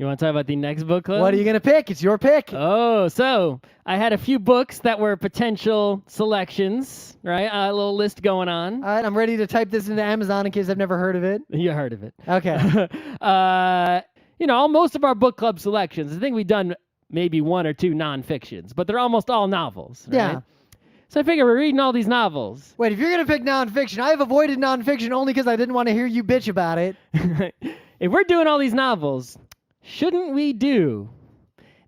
You want to talk about the next book club? What are you going to pick? It's your pick. Oh, so I had a few books that were potential selections, right? A little list going on. All right, I'm ready to type this into Amazon in case I've never heard of it. You heard of it. Okay. Most of our book club selections, I think we've done maybe one or two nonfictions, but they're almost all novels, right? Yeah. So I figure we're reading all these novels. Wait, if you're going to pick nonfiction, I have avoided nonfiction only because I didn't want to hear you bitch about it. If we're doing all these novels, shouldn't we do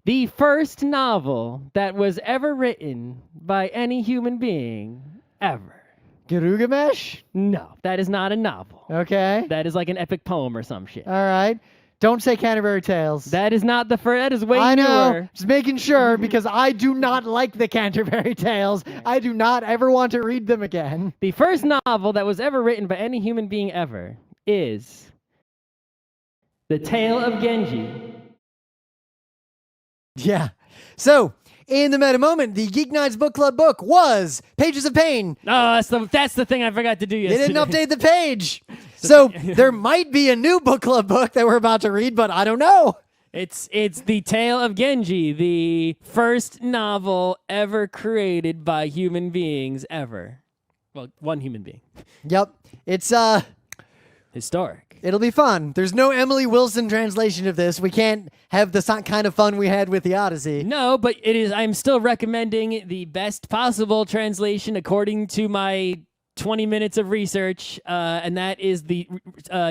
the first novel that was ever written by any human being ever? Gilgamesh? No, that is not a novel. Okay. That is like an epic poem or some shit. All right. Don't say Canterbury Tales. That is not the first. That is way I know. newer. Just making sure because I do not like the Canterbury Tales. I do not ever want to read them again. The first novel that was ever written by any human being ever is The Tale of Genji. Yeah. So, in the meta moment, the GeekNights book club book was Pages of Pain. Oh, that's the thing I forgot to do They yesterday. didn't update the page. So, there might be a new book club book that we're about to read, but I don't know. It's The Tale of Genji, the first novel ever created by human beings ever. Well, one human being. Yep. It's, Historic. it'll be fun. There's no Emily Wilson translation of this. We can't have the kind of fun we had with the Odyssey. No, but it is. I'm still recommending the best possible translation according to my 20 minutes of research, and that is the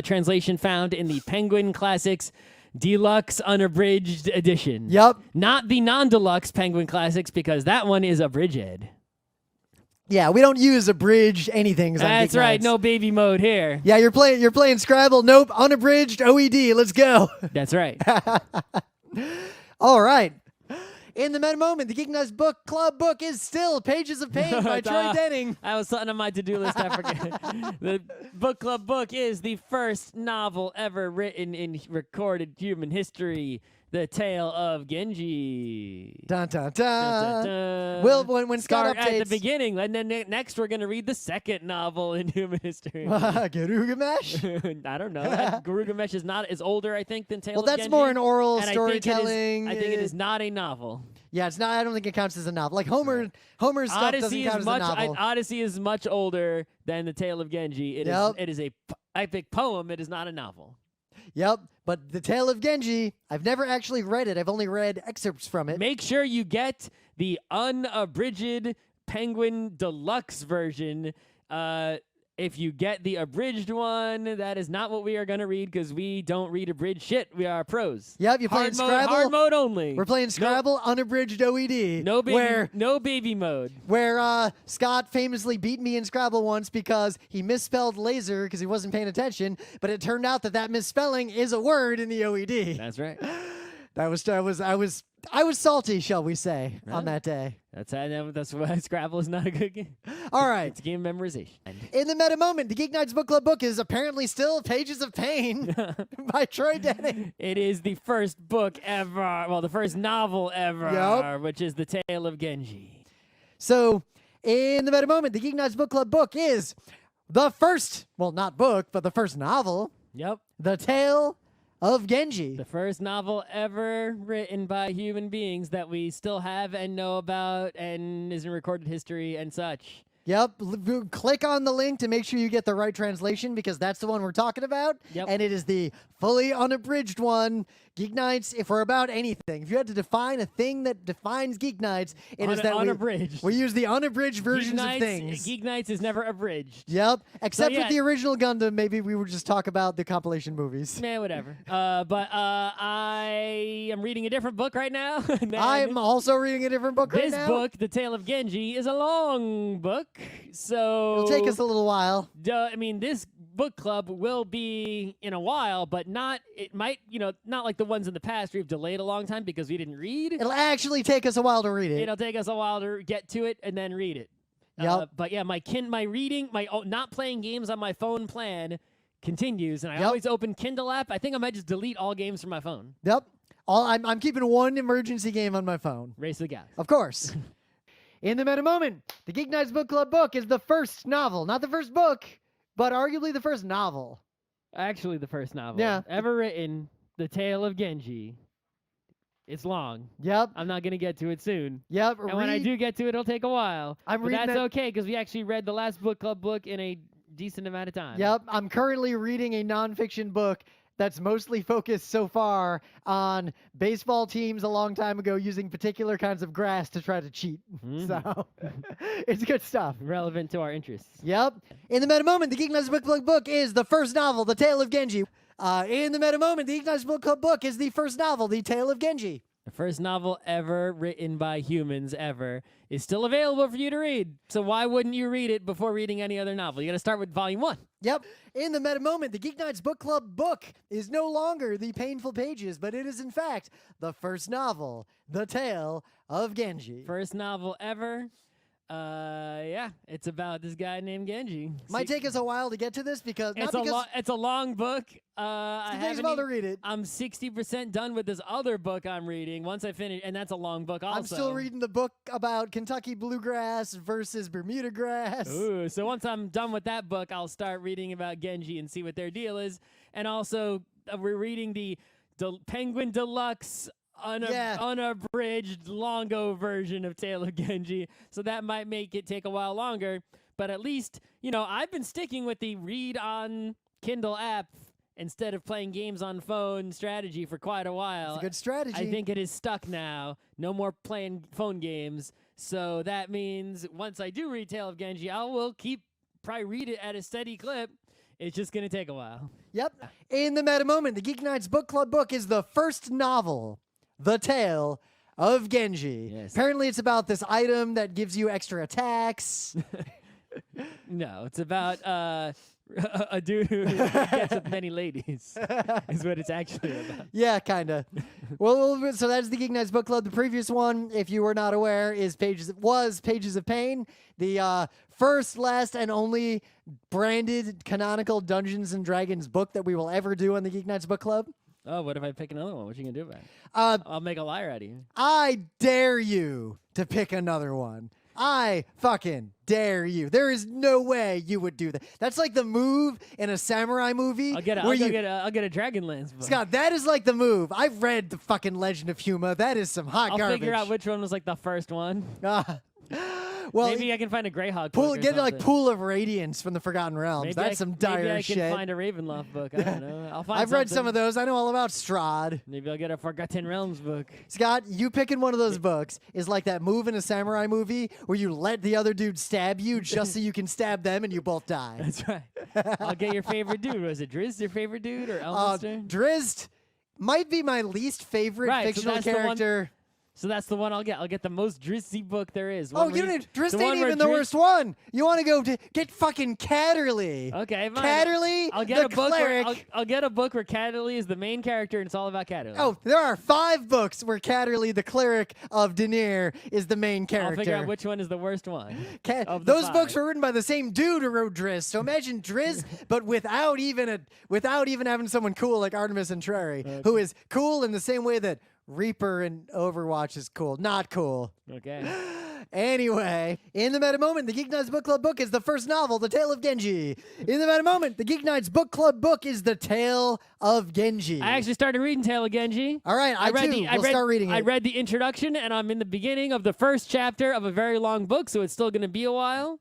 translation found in the Penguin Classics Deluxe Unabridged edition. Yep. Not the non-deluxe Penguin Classics, because that one is abridged. Yeah, we don't use abridged anything. That's right. No baby mode here. Yeah, you're playing Scrabble. Nope, unabridged OED. Let's go. That's right. All right. In the meta moment, the GeekNights book club book is still Pages of Pain by Troy Denning. I was something on my to-do list. I forget. The book club book is the first novel ever written in recorded human history. The Tale of Genji. Dun, dun, dun. Dun, dun, dun. Well, when Scott Start at updates... the beginning, and then next we're going to read the second novel in human history. Gilgamesh? I don't know. Gilgamesh is older, I think, than Tale Well, of that's Genji. more an oral And storytelling. I think it is not a novel. Yeah, it's not. I don't think it counts as a novel. Like Homer's stuff doesn't count as a novel. Odyssey is much older than the Tale of Genji. It is a epic poem. It is not a novel. Yep, but the Tale of Genji, I've never actually read it. I've only read excerpts from it. Make sure you get the unabridged Penguin Deluxe version. If you get the abridged one, that is not what we are going to read because we don't read abridged shit. We are pros. Yep, you're playing Scrabble. Hard mode only. We're playing Scrabble, unabridged OED. No baby mode. Where Scott famously beat me in Scrabble once because he misspelled laser because he wasn't paying attention, but it turned out that misspelling is a word in the OED. That's right. I was salty, shall we say, on that day. That's why Scrabble is not a good game. All right. It's game memorization. In the meta moment, the GeekNights book club book is apparently still Pages of Pain by Troy Denning. It is the first book ever, well, the first novel ever, which is The Tale of Genji. So, in the meta moment, the GeekNights book club book is the first, well, not book, but the first novel. Yep. The Tale of Genji. The first novel ever written by human beings that we still have and know about and is in recorded history and such. Yep. Click on the link to make sure you get the right translation because that's the one we're talking about. Yep. And it is the fully unabridged one. GeekNights, if we're about anything, if you had to define a thing that defines GeekNights, it is that unabridged. we use the unabridged versions of things. GeekNights is never abridged. Yep. Except So, yeah. with the original Gundam, maybe we would just talk about the compilation movies. Man, whatever. But I am reading a different book right now. I'm also reading a different book right This now. book, The Tale of Genji, is a long book. So It'll take us a little while. This book club will be in a while, but not like the ones in the past we've delayed a long time because we didn't read. It'll actually take us a while to read it. It'll take us a while to get to it and then read it. Yep. But yeah, my not playing games on my phone plan continues, and I always open Kindle app. I think I might just delete all games from my phone. Yep. I'm keeping one emergency game on my phone. Race to the Galaxy. Of course. In the meta moment, the GeekNights book club book is the first novel, not the first book, but arguably the first novel. Actually, the first novel Yeah. ever written The Tale of Genji. It's long. Yep. I'm not going to get to it soon. Yep. And when I do get to it, it'll take a while. I'm but reading that's it- okay because we actually read the last book club book in a decent amount of time. Yep. I'm currently reading a nonfiction book that's mostly focused so far on baseball teams a long time ago using particular kinds of grass to try to cheat. So it's good stuff. Relevant to our interests. Yep. In the meta moment, the GeekNights Book Club book is the first novel, The Tale of Genji. In the meta moment, the GeekNights Book Club book is the first novel, The Tale of Genji. The first novel ever written by humans ever is still available for you to read. So why wouldn't you read it before reading any other novel? You got to start with volume 1. Yep. In the meta moment, the GeekNights Book Club book is no longer The Painful Pages, but it is in fact the first novel, The Tale of Genji. First novel ever. Yeah, it's about this guy named Genji. Might take us a while to get to this because It's a long book. it takes a while to read it. I'm 60% done with this other book I'm reading. Once I finish, and that's a long book also. I'm still reading the book about Kentucky bluegrass versus Bermuda grass. Ooh, so once I'm done with that book, I'll start reading about Genji and see what their deal is. And also, we're reading the Penguin Deluxe unabridged longo version of Tale of Genji, so that might make it take a while longer. But at least, I've been sticking with the read on Kindle app instead of playing games on phone strategy for quite a while. It's a good strategy. I think it is stuck now. No more playing phone games. So that means once I do read Tale of Genji, I will probably read it at a steady clip. It's just going to take a while. Yep. In the meta moment, the GeekNights Book Club book is the first novel, The Tale of Genji. Yes. Apparently it's about this item that gives you extra attacks. No, it's about a dude who gets with many ladies is what it's actually about. Yeah, kind of. Well, so that's the GeekNights Book Club. The previous one, if you were not aware, Pages of Pain, the first, last, and only branded canonical Dungeons & Dragons book that we will ever do on the GeekNights Book Club. Oh, what if I pick another one? What you gonna do about it? I'll make a liar out of you. I dare you to pick another one. I fucking dare you. There is no way you would do that. That's like the move in a samurai movie. I'll get a Dragonlance book. Scott, that is like the move. I've read the fucking Legend of Huma. That is some hot garbage. I'll figure out which one was like the first one. Well, maybe I can find a Greyhawk book. get like Pool of Radiance from the Forgotten Realms. Maybe That's some dire maybe I shit. can find a Ravenloft book. I don't know. I'll find I've read some of those. I know all about Strahd. Maybe I'll get a Forgotten Realms book. Scott, you picking one of those books is like that move in a samurai movie where you let the other dude stab you just so you can stab them and you both die. That's right. I'll get your favorite dude. Was it Drizzt your favorite dude or Elminster? Drizzt might be my least favorite fictional character. So that's the one I'll get. I'll get the most Drizzy book there is. Drizzt ain't even the worst one. You want to go get fucking Catterley. Okay, fine. Catterley, I'll get the a book cleric. I'll get a book where Catterley is the main character and it's all about Catterley. Oh, there are 5 books where Catterley, the cleric of Denier, is the main character. I'll figure out which one is the worst one. Those books were written by the same dude who wrote Drizzt. So imagine Drizzt, but without even having someone cool like Artemis Entreri, who is cool in the same way that Reaper in Overwatch is cool. Not cool. Okay. Anyway, in the meta moment, the GeekNights Book Club book is the first novel, The Tale of Genji. In the meta moment, the GeekNights Book Club book is The Tale of Genji. I actually started reading Tale of Genji. All right, we'll start reading it. I read the introduction, and I'm in the beginning of the first chapter of a very long book, so it's still going to be a while.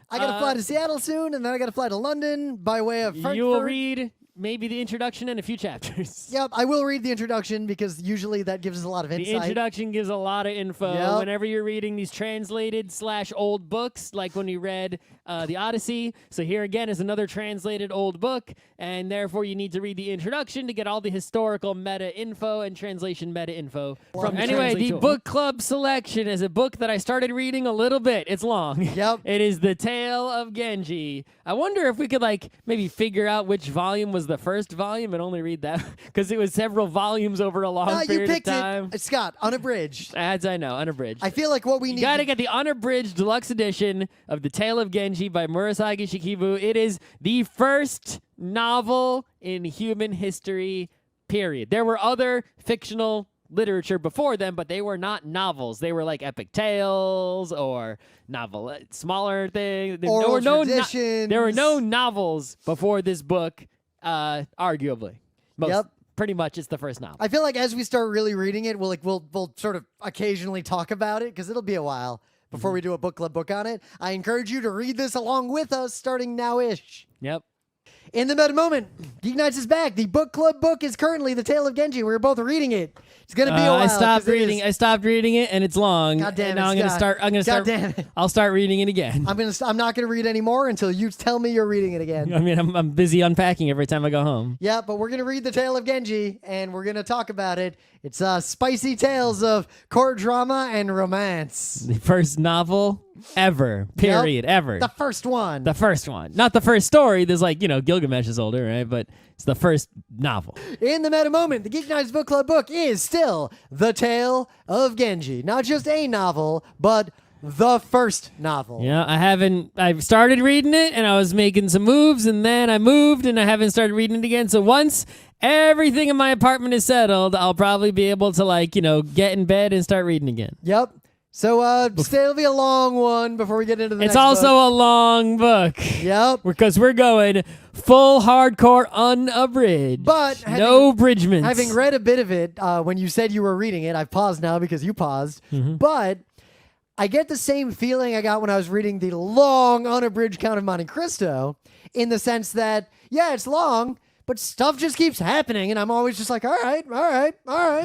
I got to fly to Seattle soon, and then I got to fly to London by way of Frankfurt. You will read maybe the introduction and a few chapters. Yep, I will read the introduction because usually that gives us a lot of insight. The introduction gives a lot of info. Yep. Whenever you're reading these translated / old books, like when you read the Odyssey. So here again is another translated old book, and therefore you need to read the introduction to get all the historical meta info and translation meta info. Anyway, the book club selection is a book that I started reading a little bit. It's long. Yep. It is The Tale of Genji. I wonder if we could maybe figure out which volume was the first volume and only read that because it was several volumes over a long period of time. It. Scott, unabridged. As I know, unabridged. I feel like what we need. You gotta get the unabridged deluxe edition of The Tale of Genji by Murasaki Shikibu. It is the first novel in human history, period. There were other fictional literature before them, but they were not novels. They were like epic tales or smaller things. There were no novels before this book, arguably. Yep. pretty much it's the first novel. I feel like as we start really reading it, we'll sort of occasionally talk about it because it'll be a while before we do a book club book on it. I encourage you to read this along with us starting now-ish. Yep. In the meta moment, GeekNights is back. The book club book is currently The Tale of Genji. We're both reading it. It's gonna be a while. I stopped reading it, and it's long. God damn and it, now I'm gonna start. God damn it. I'll start reading it again. I'm not gonna read anymore until you tell me you're reading it again. I mean, I'm busy unpacking every time I go home. Yeah, but we're gonna read The Tale of Genji, and we're gonna talk about it. It's spicy tales of court drama and romance. The first novel ever. Period. Ever. The first one. The first one. Not the first story. There's Gilgamesh is older, right? But it's the first novel. In the meta moment, the GeekNights Book Club book is still The Tale of Genji. Not just a novel, but the first novel. Yeah, I've started reading it, and I was making some moves, and then I moved, and I haven't started reading it again. So once everything in my apartment is settled, I'll probably be able to, get in bed and start reading again. Yep. So it'll be a long one before we get into the It's next also book. a long book. Yep. Because we're going full hardcore unabridged. But no abridgments. Having read a bit of it, when you said you were reading it, I've paused now because you paused. But I get the same feeling I got when I was reading the long unabridged Count of Monte Cristo, in the sense that, yeah, it's long, but stuff just keeps happening, and I'm always just like, all right. Well,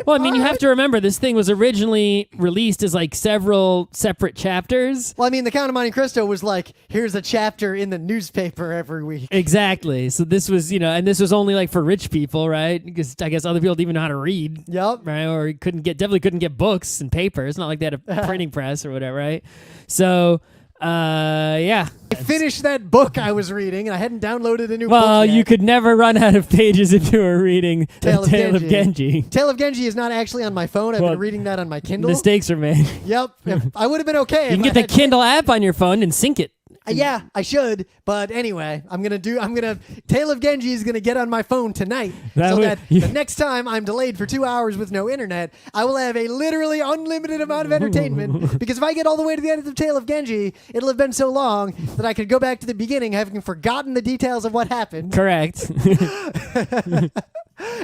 I mean, you have to remember, this thing was originally released as several separate chapters. Well, I mean, the Count of Monte Cristo was like, here's a chapter in the newspaper every week. Exactly. So this was, and this was only for rich people, right? Because I guess other people didn't even know how to read. Yep. Right? Or definitely couldn't get books and paper. It's not like they had a printing press or whatever, right? So, yeah. I finished that book I was reading, and I hadn't downloaded a new book Well, yet. you could never run out of pages if you were reading Tale The Tale of Genji. Tale of Genji is not actually on my phone. I've been reading that on my Kindle. Mistakes are made. Yep. I would have been okay. You can get the Kindle app on your phone and sync it. Yeah, I should. But anyway, Tale of Genji is going to get on my phone tonight. That the next time I'm delayed for 2 hours with no internet, I will have a literally unlimited amount of entertainment. Because if I get all the way to the end of Tale of Genji, it'll have been so long that I could go back to the beginning, having forgotten the details of what happened. Correct.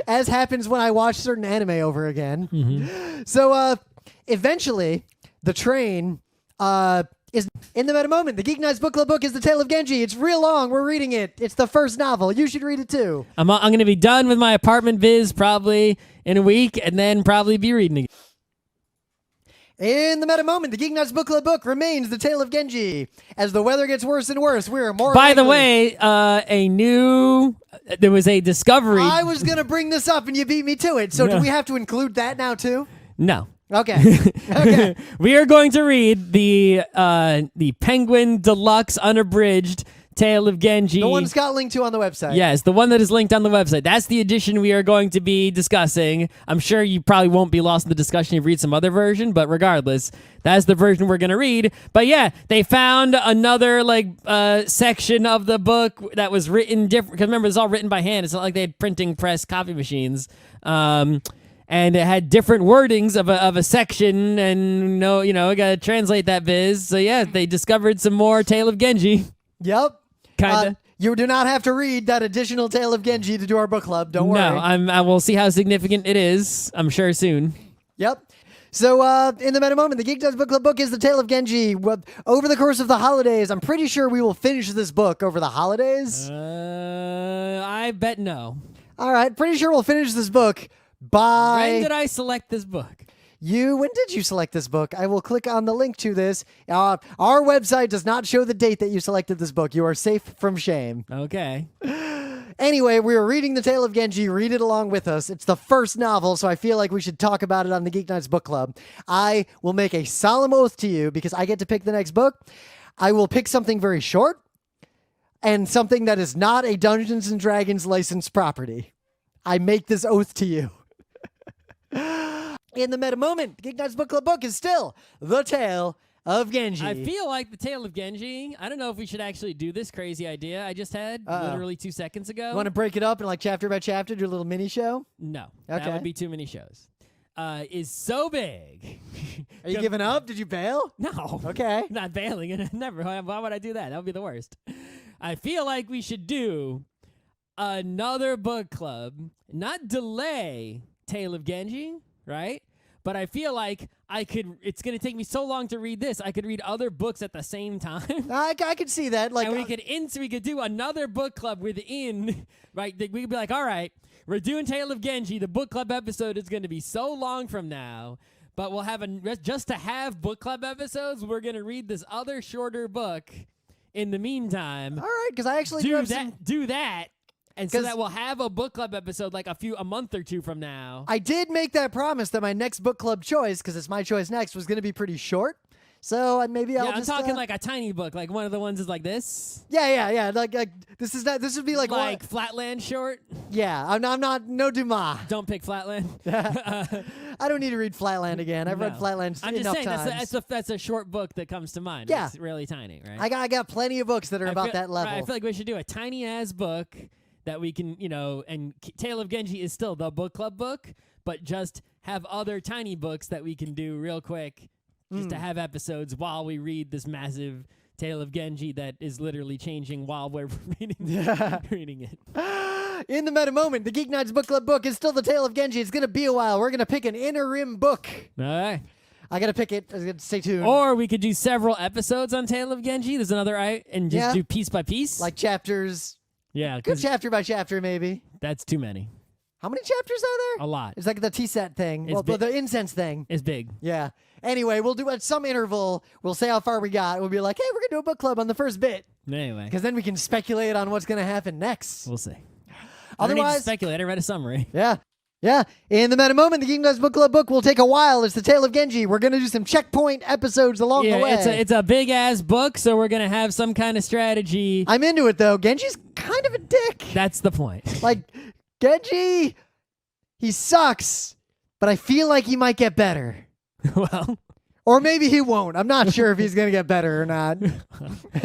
As happens when I watch certain anime over again. So eventually, the train is in the meta moment. The GeekNights Book Club book is The Tale of Genji. It's real long. We're reading it. It's the first novel. You should read it too. I'm going to be done with my apartment viz probably in a week, and then probably be reading again. In the meta moment, the GeekNights Book Club book remains The Tale of Genji. As the weather gets worse and worse, we are more By the likely- way, there was a discovery. I was going to bring this up, and you beat me to it. So do we have to include that now too? No. Okay. Okay. We are going to read the Penguin Deluxe Unabridged Tale of Genji. The one Scott linked to on the website. Yes, the one that is linked on the website. That's the edition we are going to be discussing. I'm sure you probably won't be lost in the discussion if you read some other version, but regardless, that's the version we're going to read. But yeah, they found another section of the book that was written different. Because remember, it's all written by hand. It's not like they had printing press copy machines. And it had different wordings of a section, and I gotta translate that viz. So yeah, they discovered some more Tale of Genji. Yep. Kinda. You do not have to read that additional Tale of Genji to do our book club. Don't worry. No, I will see how significant it is. I'm sure soon. Yep. So in the meta moment, the GeekNights Book Club book is The Tale of Genji. Over the course of the holidays, I'm pretty sure we will finish this book over the holidays. I bet no. All right, pretty sure we'll finish this book by... When did I select this book? When did you select this book? I will click on the link to this. Our website does not show the date that you selected this book. You are safe from shame. Okay. Anyway, we are reading The Tale of Genji. Read it along with us. It's the first novel, so I feel like we should talk about it on the GeekNights Book Club. I will make a solemn oath to you, because I get to pick the next book. I will pick something very short and something that is not a Dungeons & Dragons licensed property. I make this oath to you. In the meta moment, the GeekNights Book Club book is still The Tale of Genji. I feel like The Tale of Genji. I don't know if we should actually do this crazy idea I just had literally 2 seconds ago. You want to break it up in chapter by chapter, do a little mini show? No. Okay. That would be too many shows. Is so big. Are you giving up? Did you bail? No. Okay. Not bailing. Never. Why would I do that? That would be the worst. I feel like we should do another book club, not delay Tale of Genji, right? But I feel like it's going to take me so long to read this. I could read other books at the same time. I could see that. Like, and we could do another book club within, right? We could be like, all right, we're doing Tale of Genji. The book club episode is going to be so long from now, but we'll have just to have book club episodes, we're going to read this other shorter book in the meantime. all right, because I actually do that. And so that we'll have a book club episode like a month or two from now. I did make that promise that my next book club choice, because it's my choice next, was going to be pretty short. So maybe I'll I'm talking like a tiny book, like one of the ones is like this. Yeah. Like this would be like Flatland short. Yeah, I'm not no Dumas. Don't pick Flatland. I don't need to read Flatland again. I've read Flatland enough times. I'm just saying that's a short book that comes to mind. Yeah. It's really tiny, right? I got plenty of books that are about that level. Right, I feel like we should do a tiny ass book that we can, and Tale of Genji is still the book club book, but just have other tiny books that we can do real quick just to have episodes while we read this massive Tale of Genji that is literally changing while we're reading it. In the meta moment, the GeekNights book club book is still the Tale of Genji. It's going to be a while. We're going to pick an inner rim book. All right. I got to pick it. Stay tuned. Or we could do several episodes on Tale of Genji. There's another, and just do piece by piece. Like chapters. Yeah. Good chapter by chapter, maybe. That's too many. How many chapters are there? A lot. It's like the T-set thing. The incense thing. It's big. Yeah. Anyway, we'll do at some interval. We'll say how far we got. We'll be like, hey, we're going to do a book club on the first bit. Anyway. Because then we can speculate on what's going to happen next. We'll see. Otherwise, I don't need to speculate. I read a summary. Yeah. Yeah. In the meta moment, the GeekNights book club book will take a while. It's the Tale of Genji. We're going to do some checkpoint episodes along the way. It's a big ass book, so we're going to have some kind of strategy. I'm into it, though. Genji's kind of a dick. That's the point. Like, Genji, he sucks, but I feel like he might get better. Well. Or maybe he won't. I'm not sure if he's going to get better or not.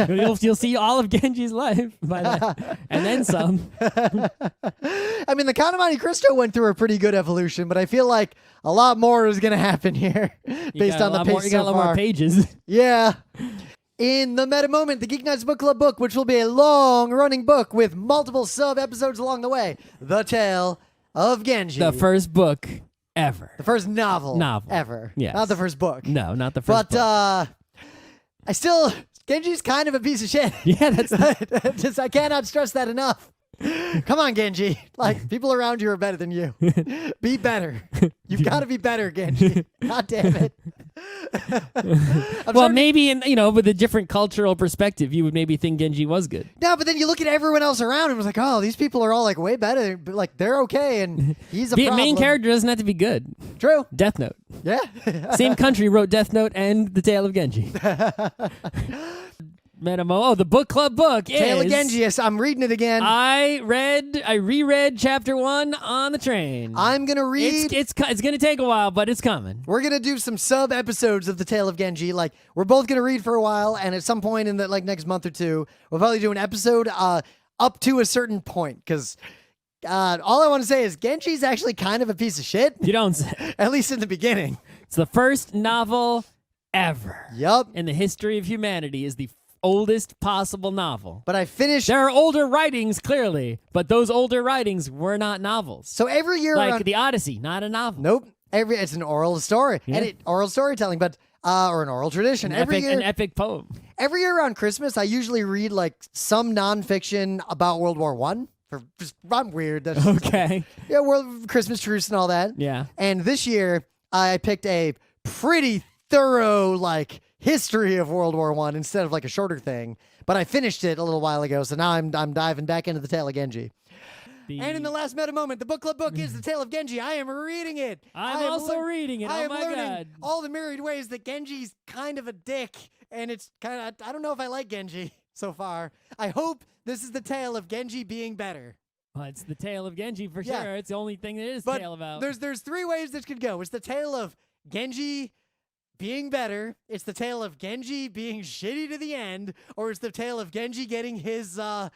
You'll see all of Genji's life by that. And then some. I mean, the Count of Monte Cristo went through a pretty good evolution, but I feel like a lot more is going to happen here based on the pace You got a lot more pages. Yeah. In the meta moment, the GeekNights book club book, which will be a long-running book with multiple sub-episodes along the way. The Tale of Genji. The first book ever. The first novel ever. Yes. Not the first book. No, not the first book. But Genji's kind of a piece of shit. Yeah, that's I cannot stress that enough. Come on, Genji. Like, people around you are better than you. Be better. You've got to be better, Genji. God damn it. Well, maybe with a different cultural perspective, you would maybe think Genji was good. No, but then you look at everyone else around and was like, oh, these people are all like way better. But, like, they're okay, and he's a The problem. main character doesn't have to be good. True. Death Note. Yeah. Same country wrote Death Note and The Tale of Genji. The book club book is Tale of Genji. Yes, I'm reading it again. I reread chapter 1 on the train. I'm gonna read. It's gonna take a while, but it's coming. We're gonna do some sub episodes of the Tale of Genji. Like, we're both gonna read for a while, and at some point in the next month or two, we'll probably do an episode up to a certain point. Because all I want to say is Genji's actually kind of a piece of shit. You don't say. At least in the beginning. It's the first novel ever. Yup. In the history of humanity is the oldest possible novel. But I finished. There are older writings, clearly, but those older writings were not novels. So every year, like the Odyssey, not a novel. Nope. It's an oral story, and oral storytelling, but or an oral tradition. An epic poem. Every year around Christmas, I usually read like some nonfiction about World War I. I'm weird. That's okay. Christmas truce and all that. Yeah. And this year, I picked a pretty thorough history of World War I instead of a shorter thing. But I finished it a little while ago, so now I'm diving back into the Tale of Genji. And in the last meta moment, the book club book is the Tale of Genji. I am reading it. I'm also reading it. I am my learning God. all the myriad ways that Genji's kind of a dick, and it's kind of I don't know if I like Genji so far. I hope this is the tale of Genji being better. Well, it's the Tale of Genji for sure. It's the only thing that is but tale about. There's three ways this could go. It's the tale of Genji being better. It's the tale of Genji being shitty to the end, or it's the tale of Genji getting his comeuppance.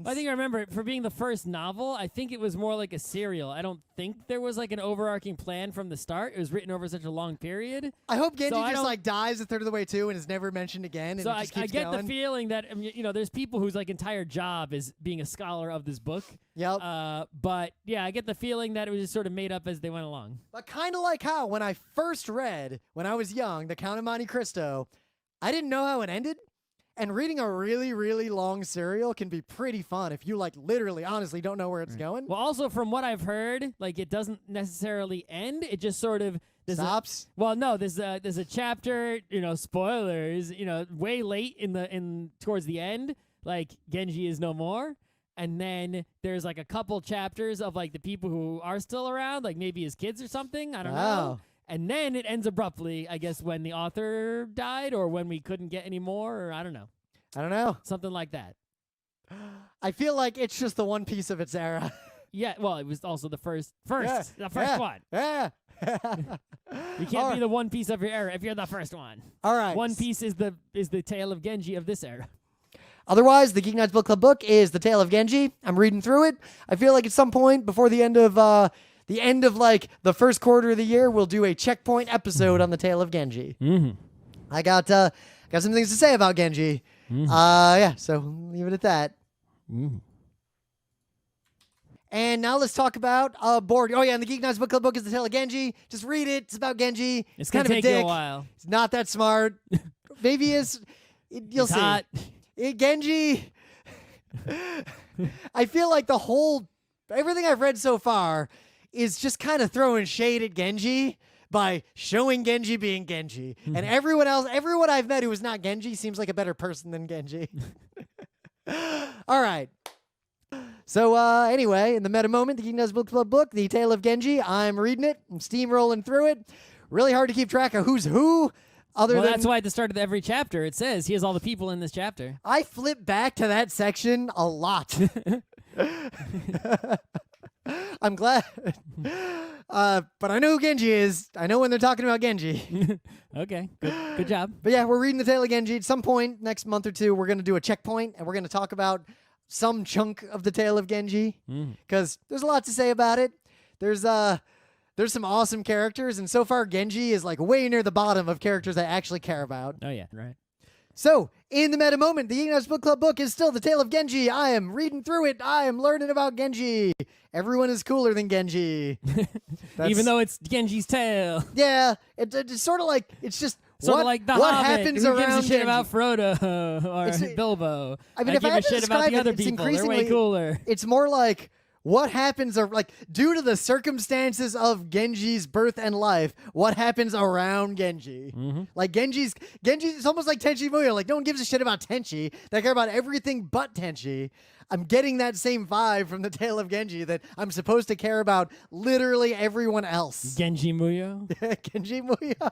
I think I remember for being the first novel, I think it was more like a serial. I don't think there was like an overarching plan from the start. It was written over such a long period. I hope Genji So I just don't- like dies a third of the way too and is never mentioned again. And So it I just keeps get going. the feeling that there's people whose like entire job is being a scholar of this book. Yep. But yeah, I get the feeling that it was just sort of made up as they went along. But kind of like how when I first read, when I was young, The Count of Monte Cristo, I didn't know how it ended. And reading a really, really long serial can be pretty fun if you like literally, honestly don't know where it's going. Well, also from what I've heard, like it doesn't necessarily end. It just sort of Stops. Well, no, there's a chapter, spoilers, way late towards the end, like Genji is no more. And then there's like a couple chapters of like the people who are still around, like maybe his kids or something. I don't know. Wow. And then it ends abruptly, I guess, when the author died or when we couldn't get any more, or I don't know. I don't know. Something like that. I feel like it's just the one piece of its era. Yeah, well, it was also the first Yeah, one. Yeah. You can't be the one piece of your era if you're the first one. All right. One Piece is the tale of Genji of this era. Otherwise, the GeekNights Book Club book is The Tale of Genji. I'm reading through it. I feel like at some point before the end of like the first quarter of the year, we'll do a checkpoint episode on The Tale of Genji. Mm-hmm. I got some things to say about Genji. Yeah, so leave it at that. Mm-hmm. And now let's talk about board. Oh yeah, and the Geek Nights Book Club book is The Tale of Genji. Just read it. It's about Genji. It's kind gonna of take a dick. you a while. He's not that smart. Maybe you'll It's see. hot. Genji. I feel like everything I've read so far is just kind of throwing shade at Genji by showing Genji being Genji. And everyone I've met who is not Genji seems like a better person than Genji. All right. So anyway, in the meta moment, the GeekNights Book Club book, The Tale of Genji, I'm reading it. I'm steamrolling through it. Really hard to keep track of who's who. That's why at the start of every chapter it says he has all the people in this chapter. I flip back to that section a lot. I'm glad. But I know who Genji is. I know when they're talking about Genji. Okay, good job. But yeah, we're reading The Tale of Genji. At some point next month or two, we're going to do a checkpoint, and we're going to talk about some chunk of The Tale of Genji. Because there's a lot to say about it. There's some awesome characters, and so far Genji is like way near the bottom of characters I actually care about. Oh yeah, right. So, in the meta moment, the GeekNights Book Club book is still The Tale of Genji. I am reading through it. I am learning about Genji. Everyone is cooler than Genji. Even though it's Genji's tale. Yeah, it's sort of like, it's just Sort of like the what Hobbit. happens Who around gives a shit Genji? about Frodo or It's- Bilbo? I mean, if I give had a to shit about describe the other it, it's people. They're way increasingly- cooler. It's more like what happens, like due to the circumstances of Genji's birth and life, what happens around Genji. Like Genji's, it's almost like Tenchi Muyo. Like no one gives a shit about Tenchi. They care about everything but Tenchi. I'm getting that same vibe from The Tale of Genji that I'm supposed to care about literally everyone else. Genji Muyo. Genji Muyo.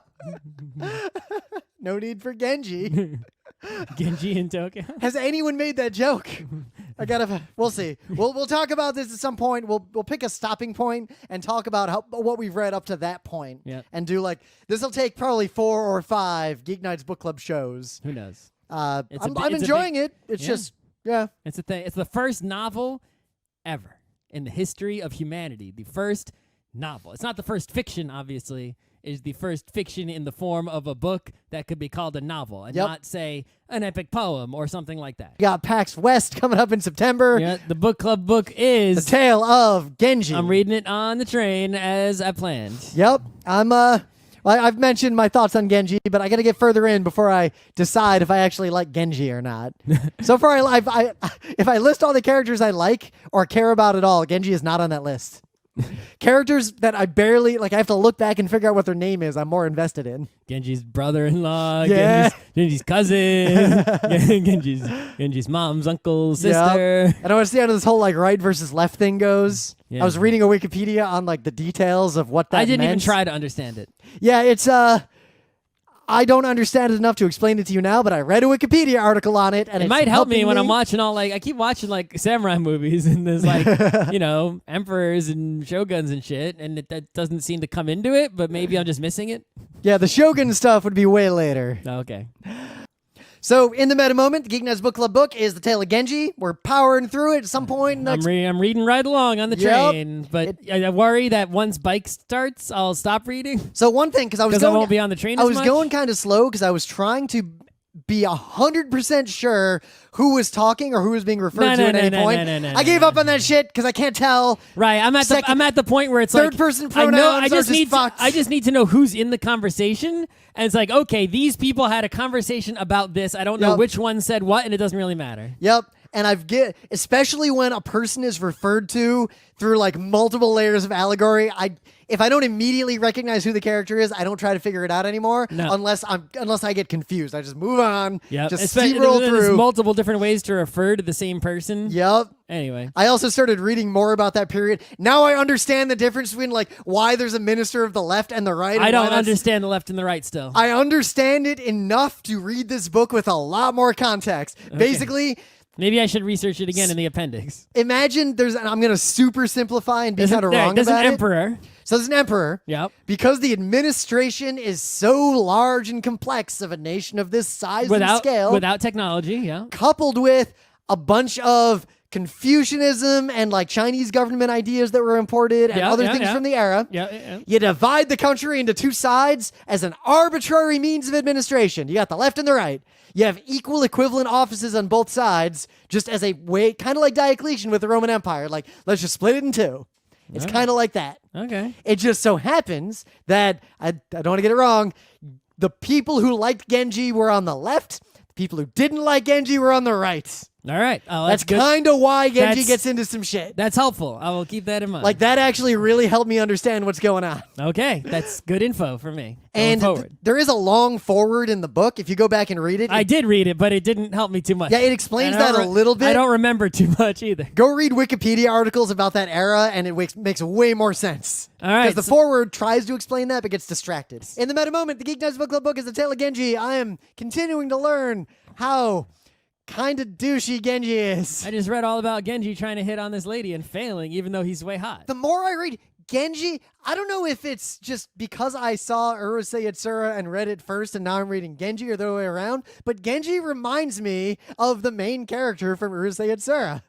No need for Genji. Genji in Tokyo. Has anyone made that joke? We'll see. We'll talk about this at some point. We'll pick a stopping point and talk about what we've read up to that point. Yep. And do like this will take probably 4 or 5 Geek Nights Book Club shows. Who knows? I'm It's a enjoying big- it. It's Yeah. just It's a thing. It's the first novel ever in the history of humanity. The first novel. It's not the first fiction, obviously. It's the first fiction in the form of a book that could be called a novel and Yep. not, say, an epic poem or something like that. We got PAX West coming up in September. Yeah, the book club book The is. Tale of Genji. I'm reading it on the train as I planned. Yep. I've mentioned my thoughts on Genji, but I got to get further in before I decide if I actually like Genji or not. So far, if I list all the characters I like or care about at all, Genji is not on that list. Characters that I barely I have to look back and figure out what their name is. I'm more invested in. Genji's brother-in-law, Yeah. Genji's cousin, Genji's mom's uncle, sister. Yep. And I want to see how this whole right versus left thing goes. Yeah. I was reading a Wikipedia on the details of what that I didn't even meant. try to understand it. Yeah, it's I don't understand it enough to explain it to you now, but I read a Wikipedia article on it, and It it's might help me helping when I'm watching I keep watching samurai movies and there's emperors and shoguns and shit, and that doesn't seem to come into it, but maybe I'm just missing it. Yeah, the Shogun stuff would be way later. Okay. So, in the meta moment, the GeekNights Book Club book is The Tale of Genji. We're powering through it at some point. I'm reading right along on the Yep. train, but I worry that once bike starts, I'll stop reading So one thing, because I won't be on the train I as was much. going kind of slow because I was trying to be 100% sure who was talking or who was being referred to at any point. I gave up on that shit because I can't tell. Right, I'm at the point where it's Third like person I know pronouns are just fucked. I just need to know who's in the conversation, and it's like, okay, these people had a conversation about this. I don't know Yep. which one said what, and it doesn't really matter. Yep. And especially when a person is referred to through like multiple layers of allegory, if I don't immediately recognize who the character is, I don't try to figure it out anymore. No. Unless I get confused. I just move on. Yeah, Just steamroll there's through. multiple different ways to refer to the same person. Yep. Anyway, I also started reading more about that period. Now I understand the difference between like why there's a minister of the left and the right. I don't understand the left and the right still. I understand it enough to read this book with a lot more context. Basically, Maybe I should research it again in the appendix. imagine I'm going to super simplify and be kind of wrong There's about an it. emperor. So there's an emperor. Yep. Because the administration is so large and complex of a nation of this size and Without scale, without technology, yeah. coupled with a bunch of Confucianism and like Chinese government ideas that were imported and other things from the era. Yeah. You divide the country into two sides as an arbitrary means of administration. You got the left and the right. You have equal equivalent offices on both sides, just as a way, kind of like Diocletian with the Roman Empire. Like, let's just split it in two. It's kind of like that. Okay. It just so happens that, I don't want to get it wrong, the people who liked Genji were on the left. The people who didn't like Genji were on the right. All right. Oh, That's good. kind of why Genji gets into some shit. That's helpful. I will keep that in mind. Like, that actually really helped me understand what's going on. Okay, that's good info for me. Going And forward. there is a long forward in the book. If you go back and read it, I did read it, but it didn't help me too much. yeah, it explains And I that don't a little bit. I don't remember too much either. Go read Wikipedia articles about that era, and it makes way more sense. All right, Because the forward tries to explain that, but gets distracted. In the meta moment, the GeekNights Book Club book is The Tale of Genji. I am continuing to learn how kind of douchey Genji is. I just read all about Genji trying to hit on this lady and failing, even though he's way hot. The more I read Genji, I don't know if it's just because I saw Urusei Yatsura and read it first and now I'm reading Genji or the other way around, but Genji reminds me of the main character from Urusei Yatsura.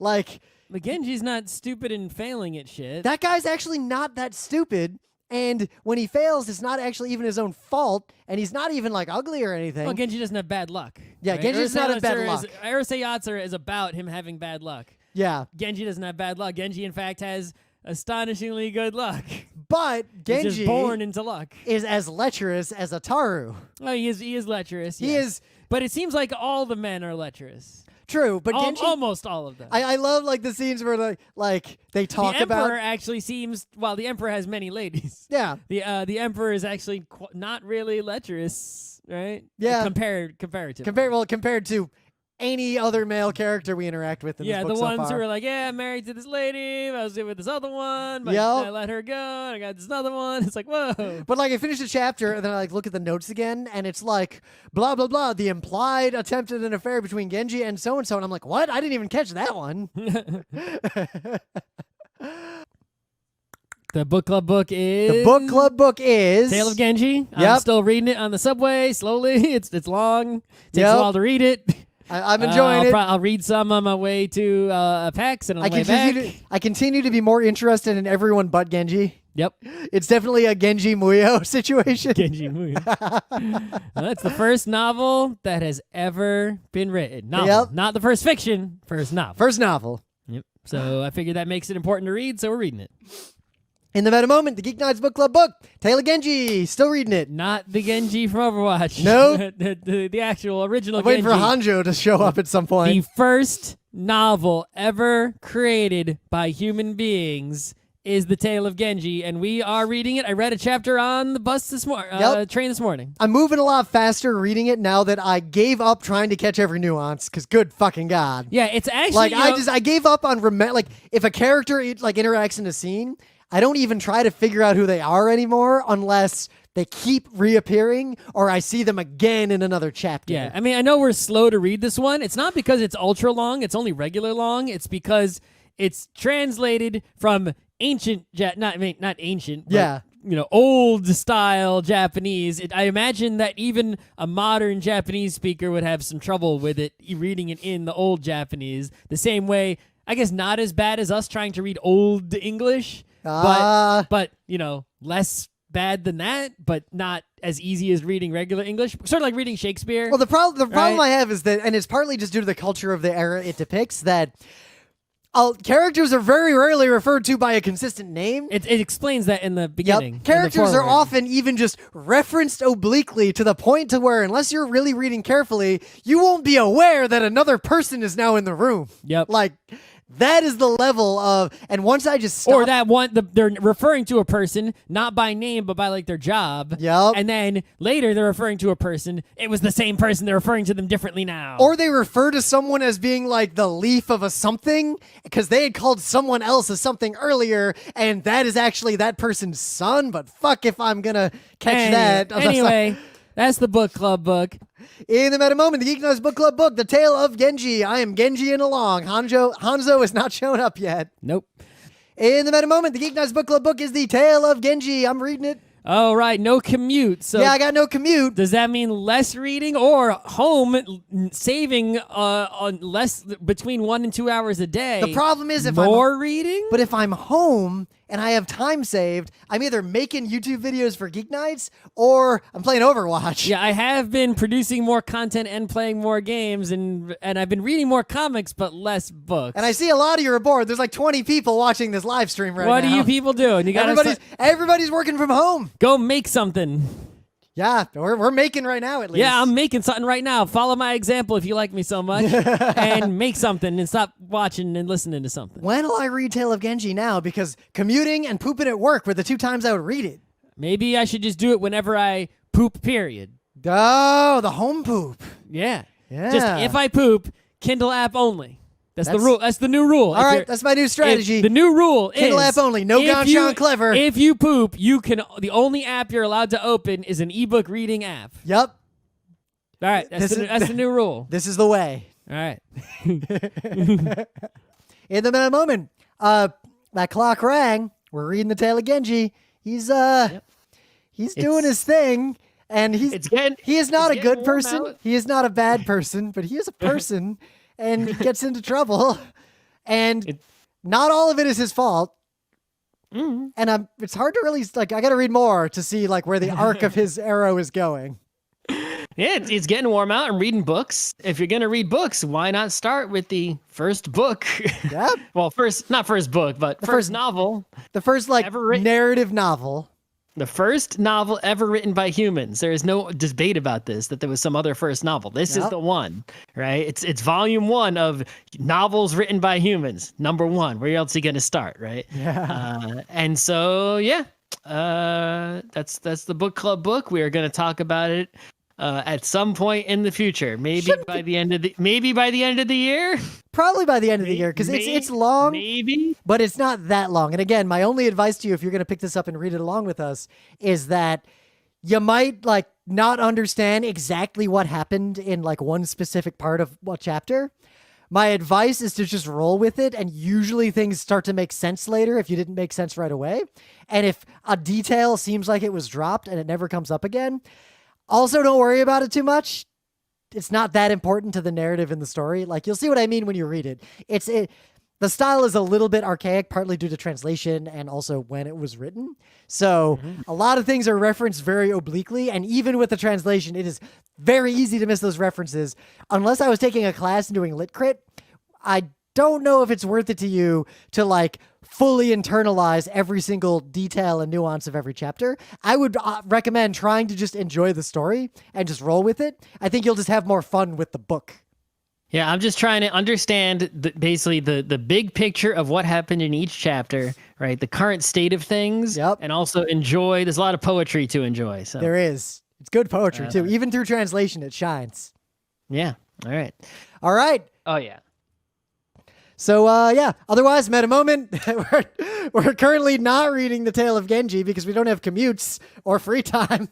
Like, But Genji's not stupid and failing at shit. that guy's actually not that stupid. And when he fails, it's not actually even his own fault, and he's not even like ugly or anything. Well, Genji doesn't have bad luck. Yeah, right? Genji doesn't have bad luck. Urusei Yatsura is about him having bad luck. Yeah, Genji doesn't have bad luck. Genji, in fact, has astonishingly good luck. but He's Genji just born into luck. is as lecherous as Ataru. Oh, he is lecherous. He yes. is But it seems like all the men are lecherous. true, but Genji. Almost all of them. I love like the scenes where like they talk the Emperor about. actually seems, well, the Emperor has many ladies. Yeah, The Emperor is actually not really lecherous, right? Yeah. Comparatively. compared to any other male character we interact with in Yeah, this the book so ones far. who are like, yeah, I'm married to this lady, I was with this other one, but Yep. I let her go, and I got this other one. It's like, whoa. But like I finish the chapter and then I like look at the notes again and it's like blah blah blah, the implied attempted an affair between Genji and so and I'm like, what? I didn't even catch that one. The book club book is... The book club book is Tale of Genji. I'm Yep. still reading it on the subway, slowly. It's long. Takes Yep. a while to read it. I'm enjoying it. I'll read some on my way to PAX and on I the way back. continue to be more interested in everyone but Genji. Yep. It's definitely a Genji Muyo situation. Genji movie. That's the first novel that has ever been written. Novel. Yep. Not the first fiction, first novel. First novel. Yep. So I figured that makes it important to read, so we're reading it. In the meta moment, the GeekNights Book Club book, Tale of Genji. Still reading it. Not the Genji from Overwatch. Nope. the actual original I'm waiting Genji. for Hanjo to show up at some point. The first novel ever created by human beings is The Tale of Genji, and we are reading it. I read a chapter on the bus this train this morning. I'm moving a lot faster reading it now that I gave up trying to catch every nuance, because good fucking God. Yeah, it's actually... Like, I gave up on, like, if a character, like, interacts in a scene, I don't even try to figure out who they are anymore unless they keep reappearing or I see them again in another chapter. Yeah, I mean, I know we're slow to read this one. It's not because it's ultra long. It's only regular long. It's because it's translated from ancient, not ancient, but Yeah. old style Japanese. I imagine that even a modern Japanese speaker would have some trouble with it, reading it in the old Japanese. The same way, I guess, not as bad as us trying to read old English, but less bad than that, but not as easy as reading regular English. Sort of like reading Shakespeare. Well, the problem right? I have is that, and it's partly just due to the culture of the era it depicts, that characters are very rarely referred to by a consistent name. It explains that in the beginning. Yep. Characters are often even just referenced obliquely to the point to where, unless you're really reading carefully, you won't be aware that another person is now in the room. Yep. Like, that is the level of, and once I just stop, or that one, they're referring to a person not by name but by like their job. Yep. And then later they're referring to a person. It was the same person. They're referring to them differently now. Or they refer to someone as being like the leaf of a something because they had called someone else a something earlier, and that is actually that person's son. But fuck if I'm gonna catch that. Anyway, that's the book club book. In the meta moment, the GeekNights book club book, The Tale of Genji. I am Genji-ing along. Hanzo is not shown up yet. Nope. In the meta moment, the GeekNights book club book is The Tale of Genji. I'm reading it. Oh, right. No commute. So yeah, I got no commute. Does that mean less reading or home saving on less between 1 and 2 hours a day? The problem is if more reading? But if I'm home and I have time saved, I'm either making YouTube videos for Geek Nights or I'm playing Overwatch. Yeah, I have been producing more content and playing more games, and I've been reading more comics but less books. And I see a lot of you are bored. There's like 20 people watching this live stream right now. What are you people doing? You gotta everybody's working from home. Go make something. Yeah, we're making right now at least. Yeah, I'm making something right now. Follow my example if you like me so much. And make something and stop watching and listening to something. When will I read Tale of Genji now? Because commuting and pooping at work were the 2 times I would read it. Maybe I should just do it whenever I poop, period. Oh, the home poop. Yeah. Yeah. Just if I poop, Kindle app only. That's the rule. That's the new rule. All right, that's my new strategy. The new rule Kindle is app only. No Ganshan Clever. If you poop, the only app you're allowed to open is an ebook reading app. Yep. All right, that's the new rule. This is the way. All right. In the moment, that clock rang. We're reading the Tale of Genji. He's doing his thing, and he is not a good person. He is not a bad person, but he is a person. And he gets into trouble, and not all of it is his fault. Mm-hmm. And it's hard to really I got to read more to see where the arc of his arrow is going. Yeah, it's getting warm out. I'm reading books. If you're gonna read books, why not start with the first book? Yeah. Well, not first book, but first novel. The first narrative novel. The first novel ever written by humans. There is no debate about this, that there was some other first novel. This is the one, right? It's volume 1 of novels written by humans. Number 1. Where else are you going to start, right? Yeah. And so, that's the book club book. We are going to talk about it at some point in the future. Maybe by the end of the year. Probably by the end of the year, because it's long. Maybe, but it's not that long. And again, my only advice to you, if you're going to pick this up and read it along with us, is that you might not understand exactly what happened in one specific part of what chapter. My advice is to just roll with it, and usually things start to make sense later if you didn't make sense right away. And if a detail seems like it was dropped and it never comes up again, also don't worry about it too much. It's not that important to the narrative in the story. You'll see what I mean when you read it. The style is a little bit archaic, partly due to translation and also when it was written. So a lot of things are referenced very obliquely, and even with the translation, it is very easy to miss those references. Unless I was taking a class and doing lit crit, I don't know if it's worth it to you to fully internalize every single detail and nuance of every chapter. I would recommend trying to just enjoy the story and just roll with it. I think you'll just have more fun with the book. Yeah, I'm just trying to understand basically the big picture of what happened in each chapter, right? The current state of things, and also enjoy. There's a lot of poetry to enjoy. So there is. It's good poetry too. Even through translation, it shines. Yeah. All right. All right. Oh yeah. So, otherwise, meta moment, we're currently not reading The Tale of Genji because we don't have commutes or free time.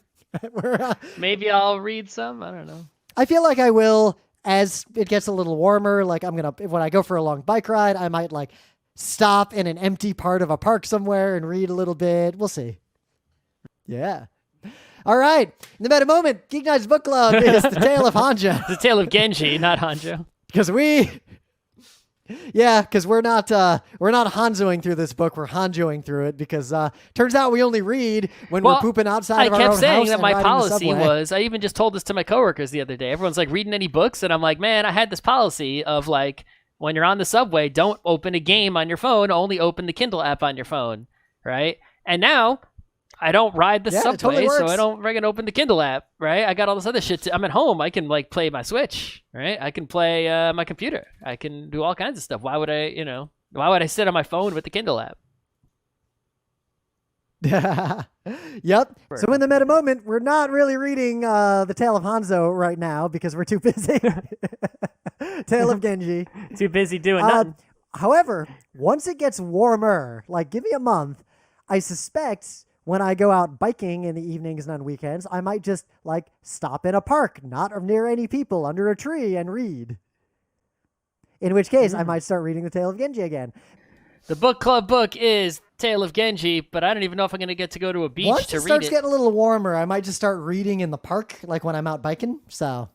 Maybe I'll read some. I don't know. I feel like I will as it gets a little warmer. When I go for a long bike ride, I might stop in an empty part of a park somewhere and read a little bit. We'll see. Yeah. All right. In the meta moment, GeekNights Book Club is the Tale of Hanjo. The Tale of Genji, not Hanjo. Because we're not Hanzoing through this book. We're Hanjoing through it because turns out we only read when we're pooping outside of our own house. I kept saying that and my riding the policy subway. was, I even just told this to my coworkers the other day. Everyone's like, reading any books? And I'm like, man, I had this policy of like, when you're on the subway, don't open a game on your phone, only open the Kindle app on your phone, right? And now I don't ride the subway, totally so works. I don't freaking open the Kindle app, right? I got all this other shit. I'm at home. I can like play my Switch, right? I can play my computer. I can do all kinds of stuff. Why would I sit on my phone with the Kindle app? Yep. So in the meta moment, we're not really reading the Tale of Hanzo right now because we're too busy. Tale of Genji. Too busy doing nothing. However, once it gets warmer, like give me a month, I suspect when I go out biking in the evenings and on weekends, I might just like stop in a park, not near any people, under a tree and read. In which case, I might start reading the Tale of Genji again. The book club book is Tale of Genji, but I don't even know if I'm going to get to go to a beach Once to it read starts it. getting a little warmer, I might just start reading in the park, like when I'm out biking. So,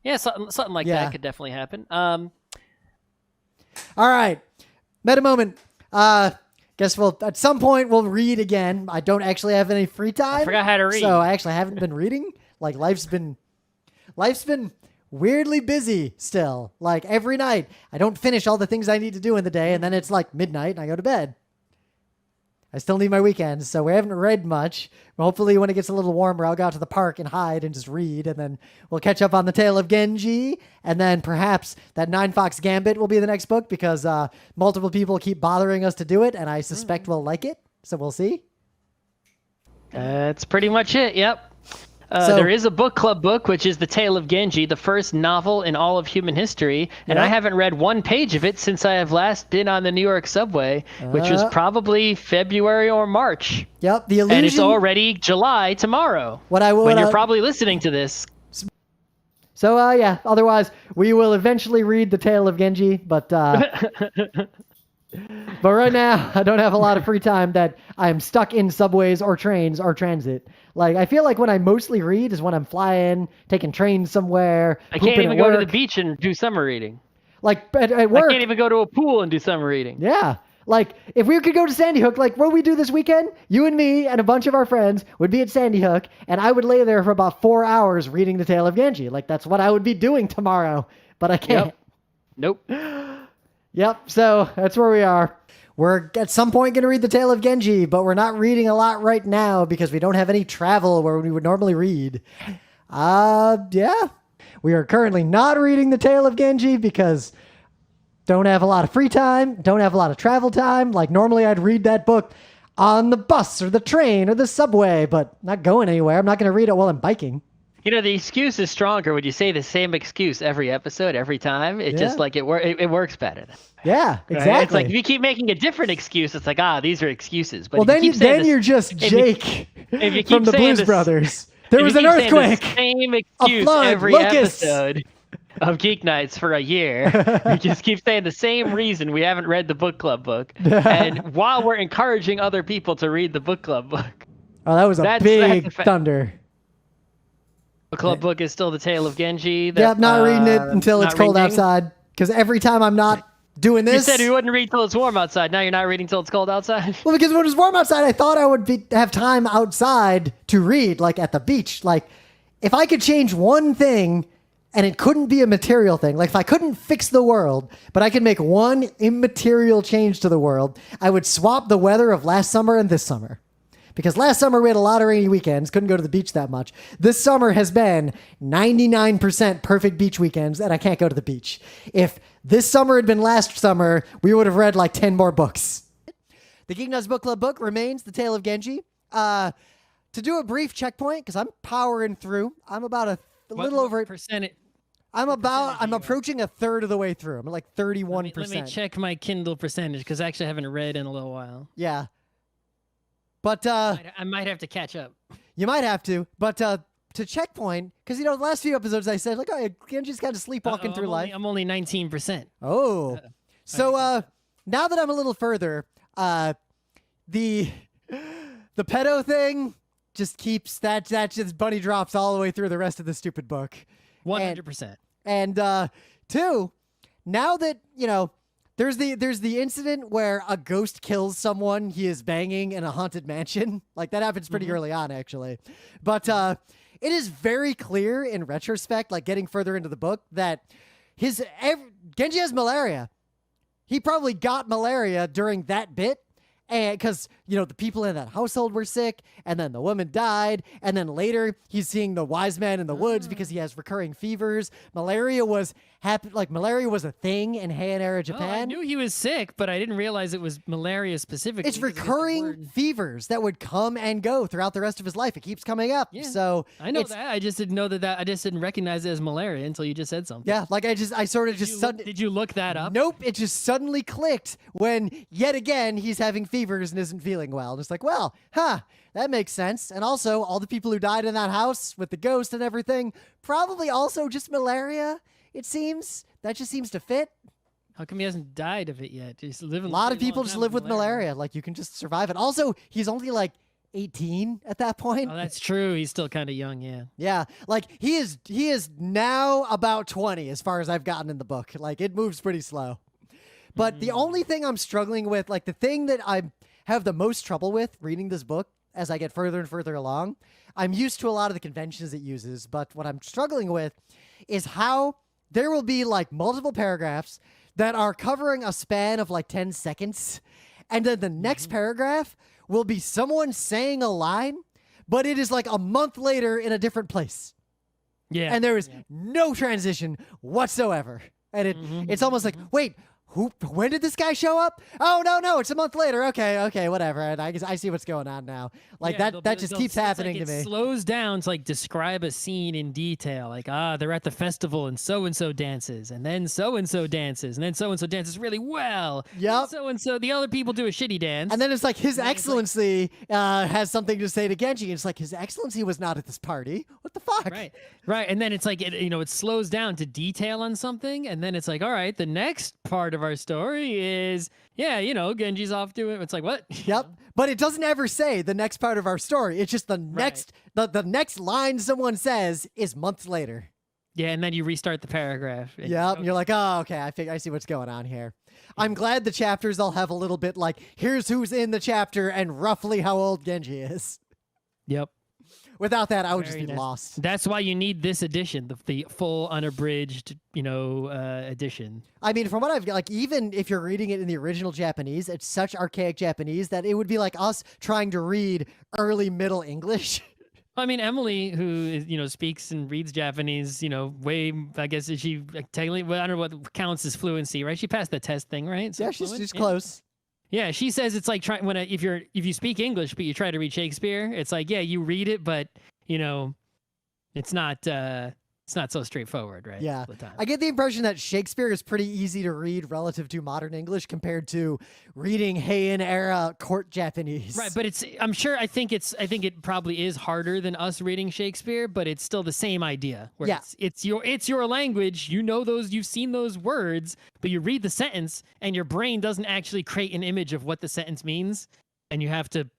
Yeah, something like that could definitely happen. all right, meta moment. Guess at some point we'll read again. I don't actually have any free time. I forgot how to read. So I actually haven't been reading. Like life's been weirdly busy still. Like every night I don't finish all the things I need to do in the day, and then it's like midnight and I go to bed. I still need my weekends, so we haven't read much. Hopefully when it gets a little warmer, I'll go out to the park and hide and just read, and then we'll catch up on the Tale of Genji, and then perhaps that Nine Fox Gambit will be the next book because multiple people keep bothering us to do it, and I suspect we'll like it, so we'll see. That's pretty much it, yep. So- there is a book club book, which is The Tale of Genji, the first novel in all of human history, and I haven't read one page of it since I have last been on the New York subway, which was probably February or March. Yep, the illusion. And it's already July tomorrow, when you're probably listening to this. So, otherwise, we will eventually read The Tale of Genji, but but right now, I don't have a lot of free time that I'm stuck in subways or trains or transit. Like, I feel like when I mostly read is when I'm flying, taking trains somewhere. I can't even go to the beach and do summer reading. Like, at work. I can't even go to a pool and do summer reading. Yeah. Like, if we could go to Sandy Hook, like what we do this weekend, you and me and a bunch of our friends would be at Sandy Hook, and I would lay there for about 4 hours reading The Tale of Genji. Like, that's what I would be doing tomorrow, but I can't. Yep. Nope. Yep, so that's where we are. We're at some point going to read The Tale of Genji, but we're not reading a lot right now because we don't have any travel where we would normally read. Yeah. We are currently not reading The Tale of Genji because don't have a lot of free time, don't have a lot of travel time. Like normally I'd read that book on the bus or the train or the subway, but not going anywhere. I'm not going to read it while I'm biking. You know, the excuse is stronger when you say the same excuse every episode, every time. It just like it works better. Yeah, exactly. Right? It's like if you keep making a different excuse, it's like, these are excuses. But well, then you're just Jake from the Blues Brothers. There was an earthquake. Same excuse flood, every locusts. episode of Geeknights for a year. We just keep saying the same reason we haven't read the book club book. And while we're encouraging other people to read the book club book. Oh, that was a big thunder. The club book is still The Tale of Genji. I'm not reading it until it's cold outside. Because every time I'm not doing this... You said you wouldn't read till it's warm outside. Now you're not reading till it's cold outside? Well, because when it was warm outside, I thought I would have time outside to read, like at the beach. Like, if I could change one thing and it couldn't be a material thing, like if I couldn't fix the world, but I could make one immaterial change to the world, I would swap the weather of last summer and this summer. Because last summer we had a lot of rainy weekends, couldn't go to the beach that much. This summer has been 99% perfect beach weekends, and I can't go to the beach. If this summer had been last summer, we would have read like 10 more books. The GeekNights Book Club book remains The Tale of Genji. To do a brief checkpoint, because I'm powering through, I'm about a little over percent. I'm approaching a third of the way through. I'm like 31%. Let me check my Kindle percentage, because I actually haven't read in a little while. Yeah. But I might have to catch up. You might have to, but to checkpoint, because the last few episodes I said like, oh, Genji's kind of sleepwalking through life. I'm only 19%. Oh, so now that I'm a little further, the the pedo thing just keeps that just bunny drops all the way through the rest of the stupid book. 100%. And 2, now that, there's the incident where a ghost kills someone he is banging in a haunted mansion. Like, that happens pretty early on, actually. But it is very clear in retrospect, like getting further into the book, that Genji has malaria. He probably got malaria during that bit. And because, the people in that household were sick, and then the woman died, and then later he's seeing the wise man in the woods because he has recurring fevers. Malaria was a thing in Heian era Japan. Oh, I knew he was sick, but I didn't realize it was malaria specifically. It's recurring fevers that would come and go throughout the rest of his life. It keeps coming up. Yeah. So I know that. I just didn't know that. I just didn't recognize it as malaria until you just said something. Yeah, like I sort of just suddenly. Did you look that up? Nope. It just suddenly clicked when yet again he's having fevers and isn't feeling well. And it's like, well, that makes sense. And also, all the people who died in that house with the ghost and everything, probably also just malaria. It seems that just seems to fit. How come he hasn't died of it yet? He's living. A lot of people just live with malaria. Like, you can just survive it. Also, he's only like 18 at that point. Oh, that's true. He's still kind of young. Yeah. Yeah. Like, he is now about 20 as far as I've gotten in the book. Like, it moves pretty slow. But the only thing I'm struggling with, like the thing that I have the most trouble with reading this book as I get further and further along, I'm used to a lot of the conventions it uses, but what I'm struggling with is how there will be like multiple paragraphs that are covering a span of like 10 seconds, and then the next paragraph will be someone saying a line, but it is like a month later in a different place. Yeah. And there is no transition whatsoever. And it's almost like, wait, when did this guy show up? Oh, no, it's a month later. Okay, whatever. And I see what's going on now. Like, that just keeps happening to me. It slows down to like describe a scene in detail. Like, they're at the festival and so dances, and then so-and-so dances, and then so-and-so dances really well. Yep. So-and-so, the other people do a shitty dance. And then it's like, His Excellency has something to say to Genji. And it's like, His Excellency was not at this party. What the fuck? Right. And then it's like, it slows down to detail on something, and then it's like, all right, the next part of our story is, Genji's off doing it. It's like, what? Yep. But it doesn't ever say the next part of our story. It's just the next the next line someone says is months later. Yeah, and then you restart the paragraph. Yep. And you're like, oh, okay, I see what's going on here. I'm glad the chapters all have a little bit like, here's who's in the chapter and roughly how old Genji is. Yep. Without that, I would just be lost. That's why you need this edition, the full unabridged, edition. I mean, from what I've like, even if you're reading it in the original Japanese, it's such archaic Japanese that it would be like us trying to read early Middle English. I mean, Emily, who is, speaks and reads Japanese, way, I guess, is she technically, I don't know what counts as fluency, right? She passed the test thing, right? So yeah, she's close. Yeah, she says it's like if you speak English but you try to read Shakespeare, it's like, yeah, you read it, but it's not so straightforward, right? Yeah, all the time. I get the impression that Shakespeare is pretty easy to read relative to modern English compared to reading Heian era court Japanese. Right, but I think it probably is harder than us reading Shakespeare, but it's still the same idea. Where it's your language. You've seen those words, but you read the sentence and your brain doesn't actually create an image of what the sentence means, and you have to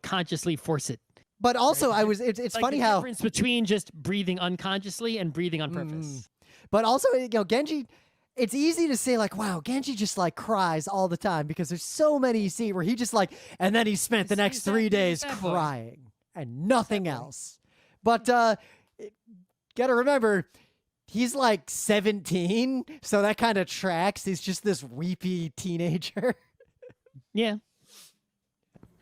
consciously force it. But also, it's like funny the how difference between just breathing unconsciously and breathing on purpose. But also, Genji, it's easy to say like, wow, Genji just like cries all the time because there's so many scenes where he just like, and then he spent the next 3 days crying and nothing else. But gotta remember, he's like 17, so that kind of tracks. He's just this weepy teenager. Yeah.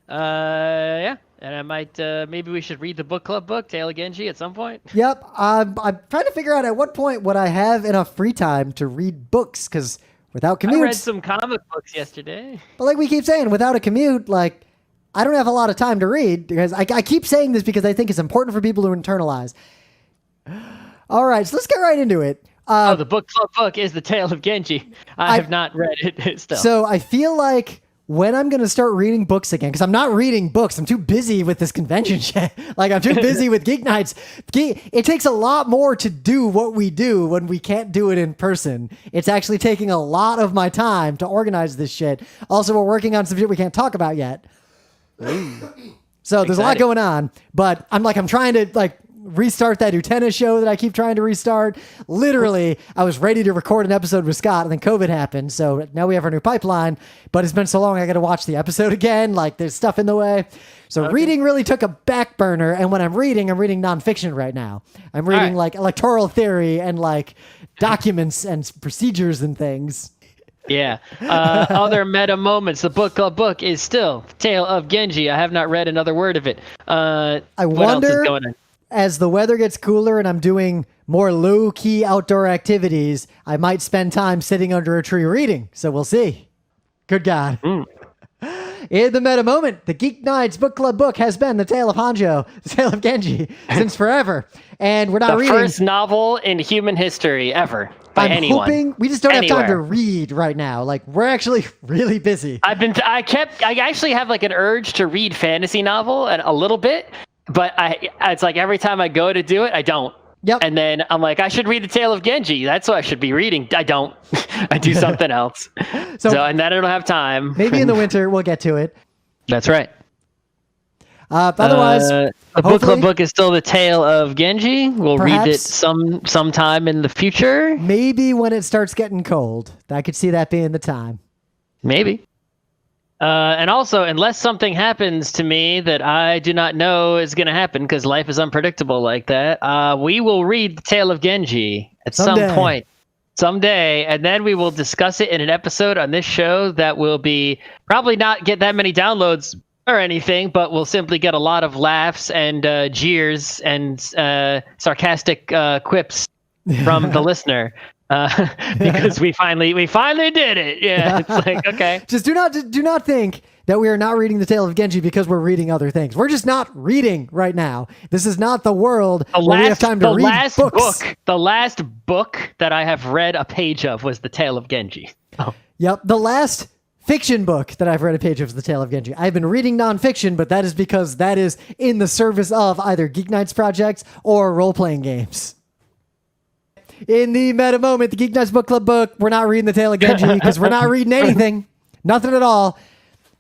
Yeah. And I might, maybe we should read the book club book, Tale of Genji, at some point. Yep. I'm trying to figure out at what point would I have enough free time to read books, because without commutes... I read some comic books yesterday. But like we keep saying, without a commute, like, I don't have a lot of time to read, because I keep saying this because I think it's important for people to internalize. All right, so let's get right into it. The book club book is the Tale of Genji. I have not read it still. So I feel like when I'm going to start reading books again, because I'm not reading books. I'm too busy with this convention shit. Like, I'm too busy with GeekNights. It takes a lot more to do what we do when we can't do it in person. It's actually taking a lot of my time to organize this shit. Also, we're working on some shit we can't talk about yet. So there's a lot Exciting. going on, but I'm trying to like restart that Utena show that I keep trying to restart. Literally, I was ready to record an episode with Scott, and then COVID happened. So now we have our new pipeline, but it's been so long I got to watch the episode again. Like there's stuff in the way. So reading really took a back burner, and when I'm reading nonfiction right now. I'm reading like electoral theory and like documents and procedures and things. Yeah. Other meta moments. The book club book is still Tale of Genji. I have not read another word of it. I what else is wonder, going on? as the weather gets cooler and I'm doing more low-key outdoor activities, I might spend time sitting under a tree reading. So we'll see. Good God. In the meta moment, the GeekNights book club book has been The Tale of Hanjo, The Tale of Genji, since forever. And we're not The reading. first novel in human history ever by I'm anyone. hoping we just don't have time to Anywhere. read right now. Like we're actually really busy. I actually have like an urge to read fantasy novel and a little bit, but it's like every time I go to do it, I don't. Yep. And then I'm like, I should read The Tale of Genji. That's what I should be reading. I don't. I do something else. So and then I don't have time. Maybe in the winter we'll get to it. That's right. But otherwise, the book hopefully- club book is still The Tale of Genji. We'll read it Perhaps. sometime in the future. maybe when it starts getting cold, I could see that being the time. Maybe. And also, unless something happens to me that I do not know is going to happen, because life is unpredictable like that, we will read The Tale of Genji at Someday. some point. Someday, and then we will discuss it in an episode on this show that will be probably not get that many downloads or anything, but we'll simply get a lot of laughs and jeers and sarcastic quips from the listener. Because we finally did it. Yeah, it's like, okay. Just do not think that we are not reading The Tale of Genji because we're reading other things. We're just not reading right now. This is not the world where we have time to read books. The last book that I have read a page of was The Tale of Genji. Oh. Yep, the last fiction book that I've read a page of is The Tale of Genji. I've been reading nonfiction, but that is because that is in the service of either GeekNights projects or role-playing games. In the meta moment, the GeekNights book club book, we're not reading The Tale of Genji because we're not reading anything. Nothing at all.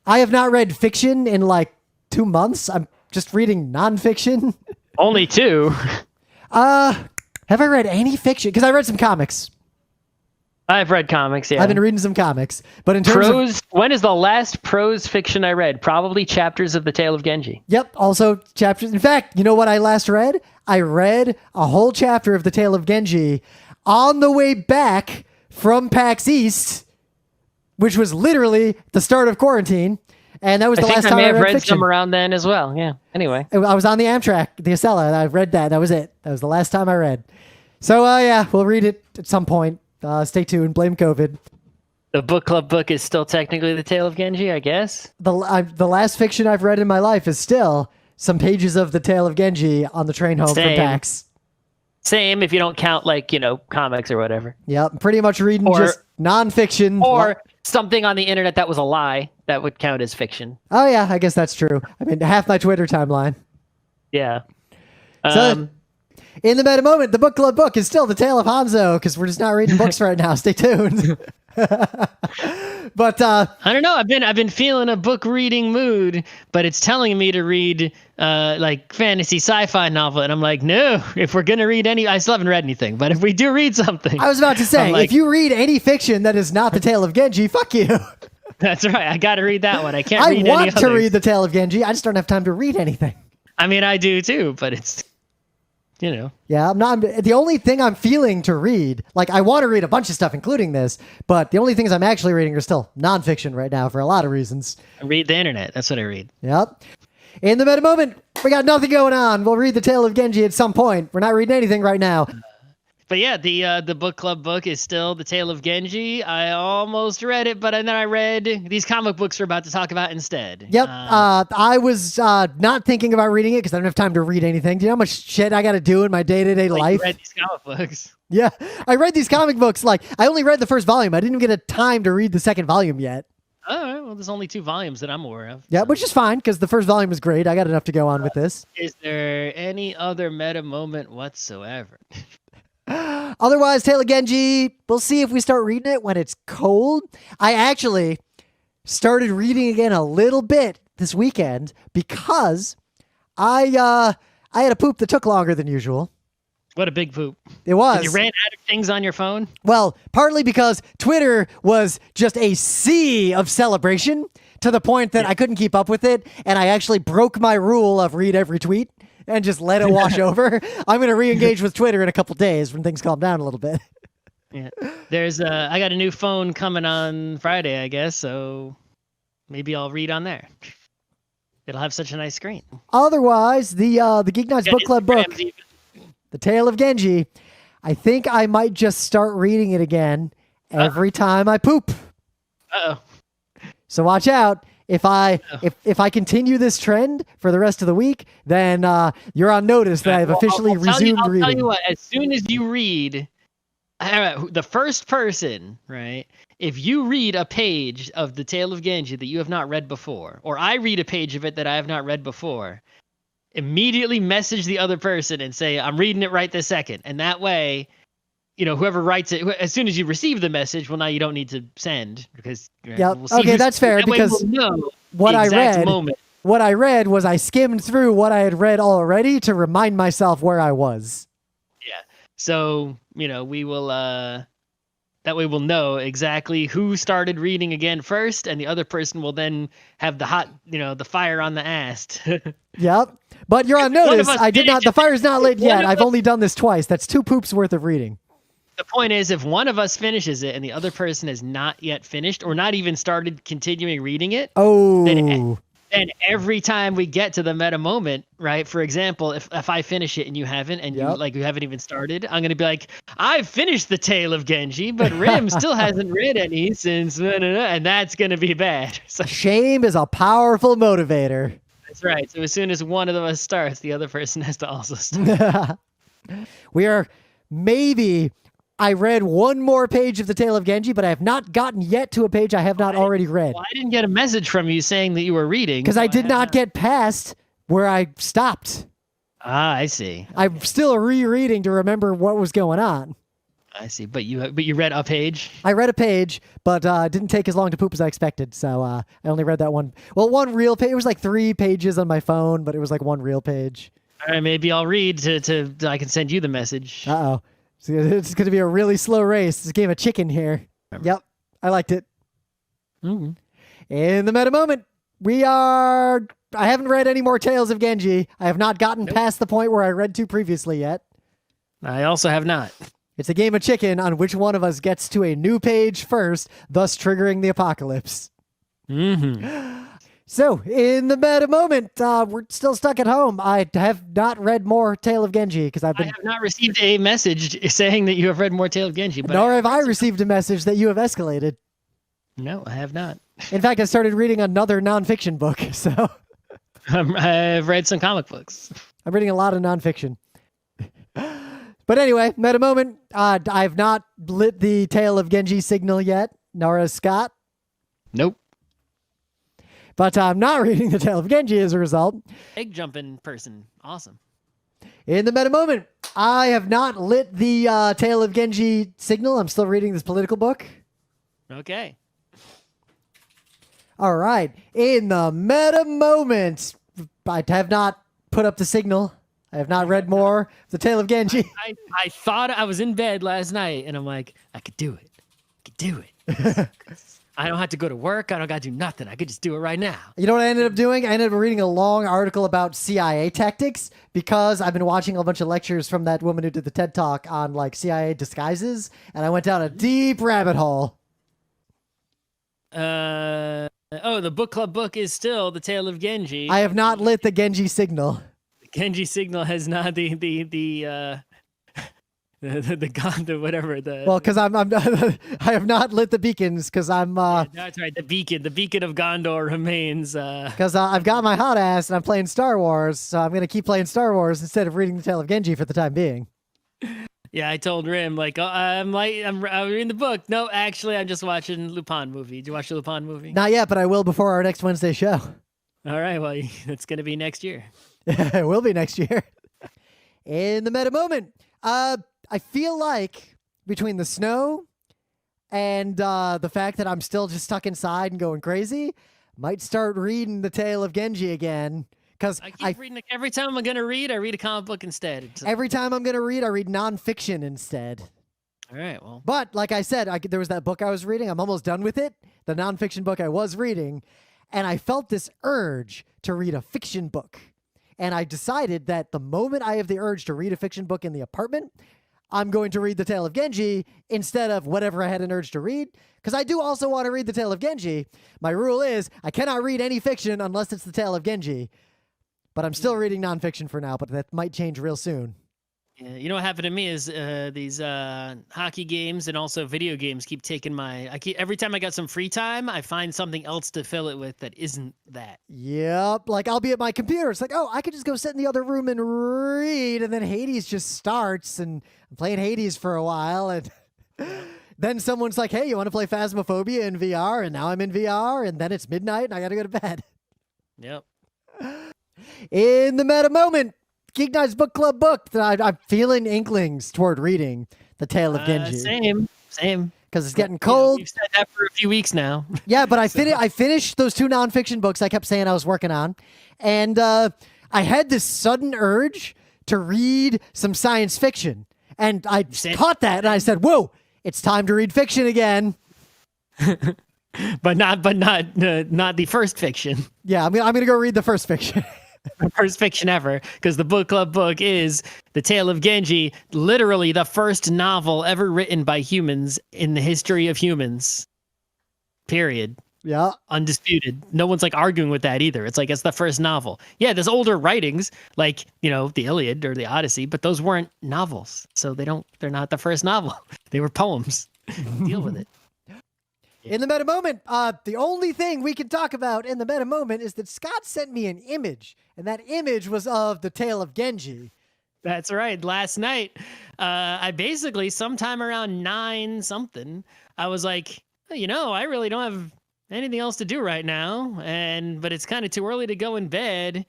I have not read fiction in like 2 months. I'm just reading nonfiction. Only 2. Have I read any fiction? Because I read some comics. I've read comics, yeah. I've been reading some comics. But in terms of... Prose, when is the last prose fiction I read? Probably chapters of The Tale of Genji. Yep, also chapters. In fact, you know what I last read? I read a whole chapter of The Tale of Genji on the way back from PAX East, which was literally the start of quarantine. And that was the last time I may have read fiction. some around then as well. Yeah. Anyway. I was on the Amtrak, the Acela, and I read that. That was it. That was the last time I read. So, yeah, we'll read it at some point. Stay tuned. Blame COVID. The book club book is still technically The Tale of Genji, I guess. The last fiction I've read in my life is still some pages of The Tale of Genji on the train home from PAX. Same if you don't count, like, comics or whatever. Yep, I'm pretty much reading just nonfiction. Or something on the internet that was a lie that would count as fiction. Oh, yeah, I guess that's true. I mean, half my Twitter timeline. Yeah. So, in the meta moment, the book club book is still The Tale of Hanzo, because we're just not reading books right now. Stay tuned. But I don't know. I've been feeling a book reading mood, but it's telling me to read like fantasy sci-fi novel, and I'm like, no. If we're gonna read I still haven't read anything, but if we do read something, I was about to say, if you read any fiction that is not The Tale of Genji, fuck you. That's right. I got to read that one. I can't read any I want to others. read The Tale of Genji. I just don't have time to read anything. I mean, I do too, but it's Yeah, I'm not. The only thing I'm feeling to read, like I want to read a bunch of stuff, including this, but the only things I'm actually reading are still nonfiction right now for a lot of reasons. I read the internet. That's what I read. Yep. In the meta moment, we got nothing going on. We'll read The Tale of Genji at some point. We're not reading anything right now. But yeah, the book club book is still The Tale of Genji. I almost read it, but then I read these comic books we're about to talk about instead. Yep. I was not thinking about reading it because I don't have time to read anything. Do you know how much shit I got to do in my day-to-day life? You read these comic books. Yeah. I read these comic books. Like, I only read the first volume. I didn't get a time to read the second volume yet. All right. Well, there's only 2 volumes that I'm aware of. Yeah, which is fine because the first volume is great. I got enough to go on with this. Is there any other meta moment whatsoever? Otherwise, Tale of Genji, we'll see if we start reading it when it's cold. I actually started reading again a little bit this weekend because I had a poop that took longer than usual. What a big poop. It was. You ran out of things on your phone? Well, partly because Twitter was just a sea of celebration to the point that I couldn't keep up with it, and I actually broke my rule of read every tweet and just let it wash over. I'm going to re-engage with Twitter in a couple days when things calm down a little bit. Yeah. I got a new phone coming on Friday, I guess, so maybe I'll read on there. It'll have such a nice screen. Otherwise, the GeekNights Book Club book, The Tale of Genji, I think I might just start reading it again every time I poop. Uh-oh. So watch out. If I continue this trend for the rest of the week, then you're on notice that I've officially resumed reading. I'll tell you what, as soon as you read, the first person, right? If you read a page of The Tale of Genji that you have not read before, or I read a page of it that I have not read before, immediately message the other person and say, I'm reading it right this second. And that way, whoever writes it, as soon as you receive the message, well, now you don't need to send because we'll see okay, that's fair, that because we'll know what the I exact read, moment. what I read was I skimmed through what I had read already to remind myself where I was. Yeah. So, we will, that way we'll know exactly who started reading again first, and the other person will then have the hot, the fire on the ass. Yep. But you're on notice. I did not. The fire's not lit yet. I've only done this twice. That's 2 poops worth of reading. The point is, if one of us finishes it and the other person has not yet finished or not even started continuing reading it, then every time we get to the meta moment, right? For example, if I finish it and you haven't, and you haven't even started, I'm gonna be like, I've finished the Tale of Genji, but Rym still hasn't read any since, and that's gonna be bad. So, shame is a powerful motivator. That's right. So as soon as one of us starts, the other person has to also start. I read one more page of The Tale of Genji, but I have not gotten yet to a page I have not already read. Well, I didn't get a message from you saying that you were reading. Because I did not get past where I stopped. Ah, I see. Okay. I'm still rereading to remember what was going on. I see. But you read a page? I read a page, but it didn't take as long to poop as I expected. So I only read that one. Well, one real page. It was like 3 pages on my phone, but it was like one real page. All right, maybe I'll read to I can send you the message. Uh-oh. It's going to be a really slow race. It's a game of chicken here. Yep. I liked it. Mm-hmm. In the meta moment, I haven't read any more Tales of Genji. I have not gotten past the point where I read 2 previously yet. I also have not. It's a game of chicken on which one of us gets to a new page first, thus triggering the apocalypse. Mm-hmm. So, in the meta moment, we're still stuck at home. I have not read more Tale of Genji because I have not received a message saying that you have read more Tale of Genji. But nor have I received a message that you have escalated. No, I have not. In fact, I started reading another nonfiction book, so... I've read some comic books. I'm reading a lot of nonfiction. But anyway, meta moment. I have not lit the Tale of Genji signal yet, nor has Scott. Nope. But I'm not reading the Tale of Genji as a result. Egg jumping person. Awesome. In the meta moment, I have not lit the Tale of Genji signal. I'm still reading this political book. Okay. All right. In the meta moment, I have not put up the signal. I have not read more of the Tale of Genji. I thought I was in bed last night, and I'm like, I could do it. I could do it. I don't have to go to work. I don't got to do nothing. I could just do it right now. You know what I ended up doing? I ended up reading a long article about CIA tactics because I've been watching a bunch of lectures from that woman who did the TED Talk on like CIA disguises, and I went down a deep rabbit hole. The book club book is still The Tale of Genji. I have not lit the Genji signal. The Genji signal has not the whatever the. Well, because I have not lit the beacons because I'm. That's right. The beacon of Gondor remains. Because I've got my hot ass and I'm playing Star Wars, so I'm gonna keep playing Star Wars instead of reading the Tale of Genji for the time being. Yeah, I told Rym like, I'm reading the book. No, actually, I'm just watching Lupin movie. Did you watch the Lupin movie? Not yet, but I will before our next Wednesday show. All right, well, it's gonna be next year. It will be next year. In the meta moment, I feel like between the snow and the fact that I'm still just stuck inside and going crazy, might start reading the Tale of Genji again. Because I keep reading. Every time I'm gonna read, I read a comic book instead. every time I'm gonna read, I read nonfiction instead. All right, well. But like I said, there was that book I was reading. I'm almost done with it. The nonfiction book I was reading, and I felt this urge to read a fiction book. And I decided that the moment I have the urge to read a fiction book in the apartment, I'm going to read the Tale of Genji instead of whatever I had an urge to read. Because I do also want to read the Tale of Genji. My rule is I cannot read any fiction unless it's the Tale of Genji. But I'm still reading nonfiction for now, but that might change real soon. Yeah, you know what happened to me is these hockey games and also video games keep taking every time I got some free time, I find something else to fill it with that isn't that. Yep. Like I'll be at my computer. It's like, oh, I could just go sit in the other room and read. And then Hades just starts and I'm playing Hades for a while. And then someone's like, hey, you want to play Phasmophobia in VR? And now I'm in VR. And then it's midnight and I got to go to bed. Yep. In the meta moment, GeekNights Book Club book that I'm feeling inklings toward reading the Tale of Genji. Same. Because it's getting cold. We've said that for a few weeks now. Yeah, but I finished those 2 nonfiction books I kept saying I was working on. And I had this sudden urge to read some science fiction. And I caught that and I said, whoa, it's time to read fiction again. but not the first fiction. Yeah, I'm gonna go read the first fiction. The first fiction ever, because the book club book is The Tale of Genji, literally the first novel ever written by humans in the history of humans. Period. Yeah. Undisputed. No one's like arguing with that either. It's like it's the first novel. Yeah, there's older writings like, the Iliad or the Odyssey, but those weren't novels. So they're not the first novel. They were poems. Deal with it. In the meta moment, the only thing we can talk about in the meta moment is that Scott sent me an image, and that image was of the Tale of Genji. That's right. Last night, I basically, sometime around 9 something, I was like, I really don't have anything else to do right now, but it's kind of too early to go in bed,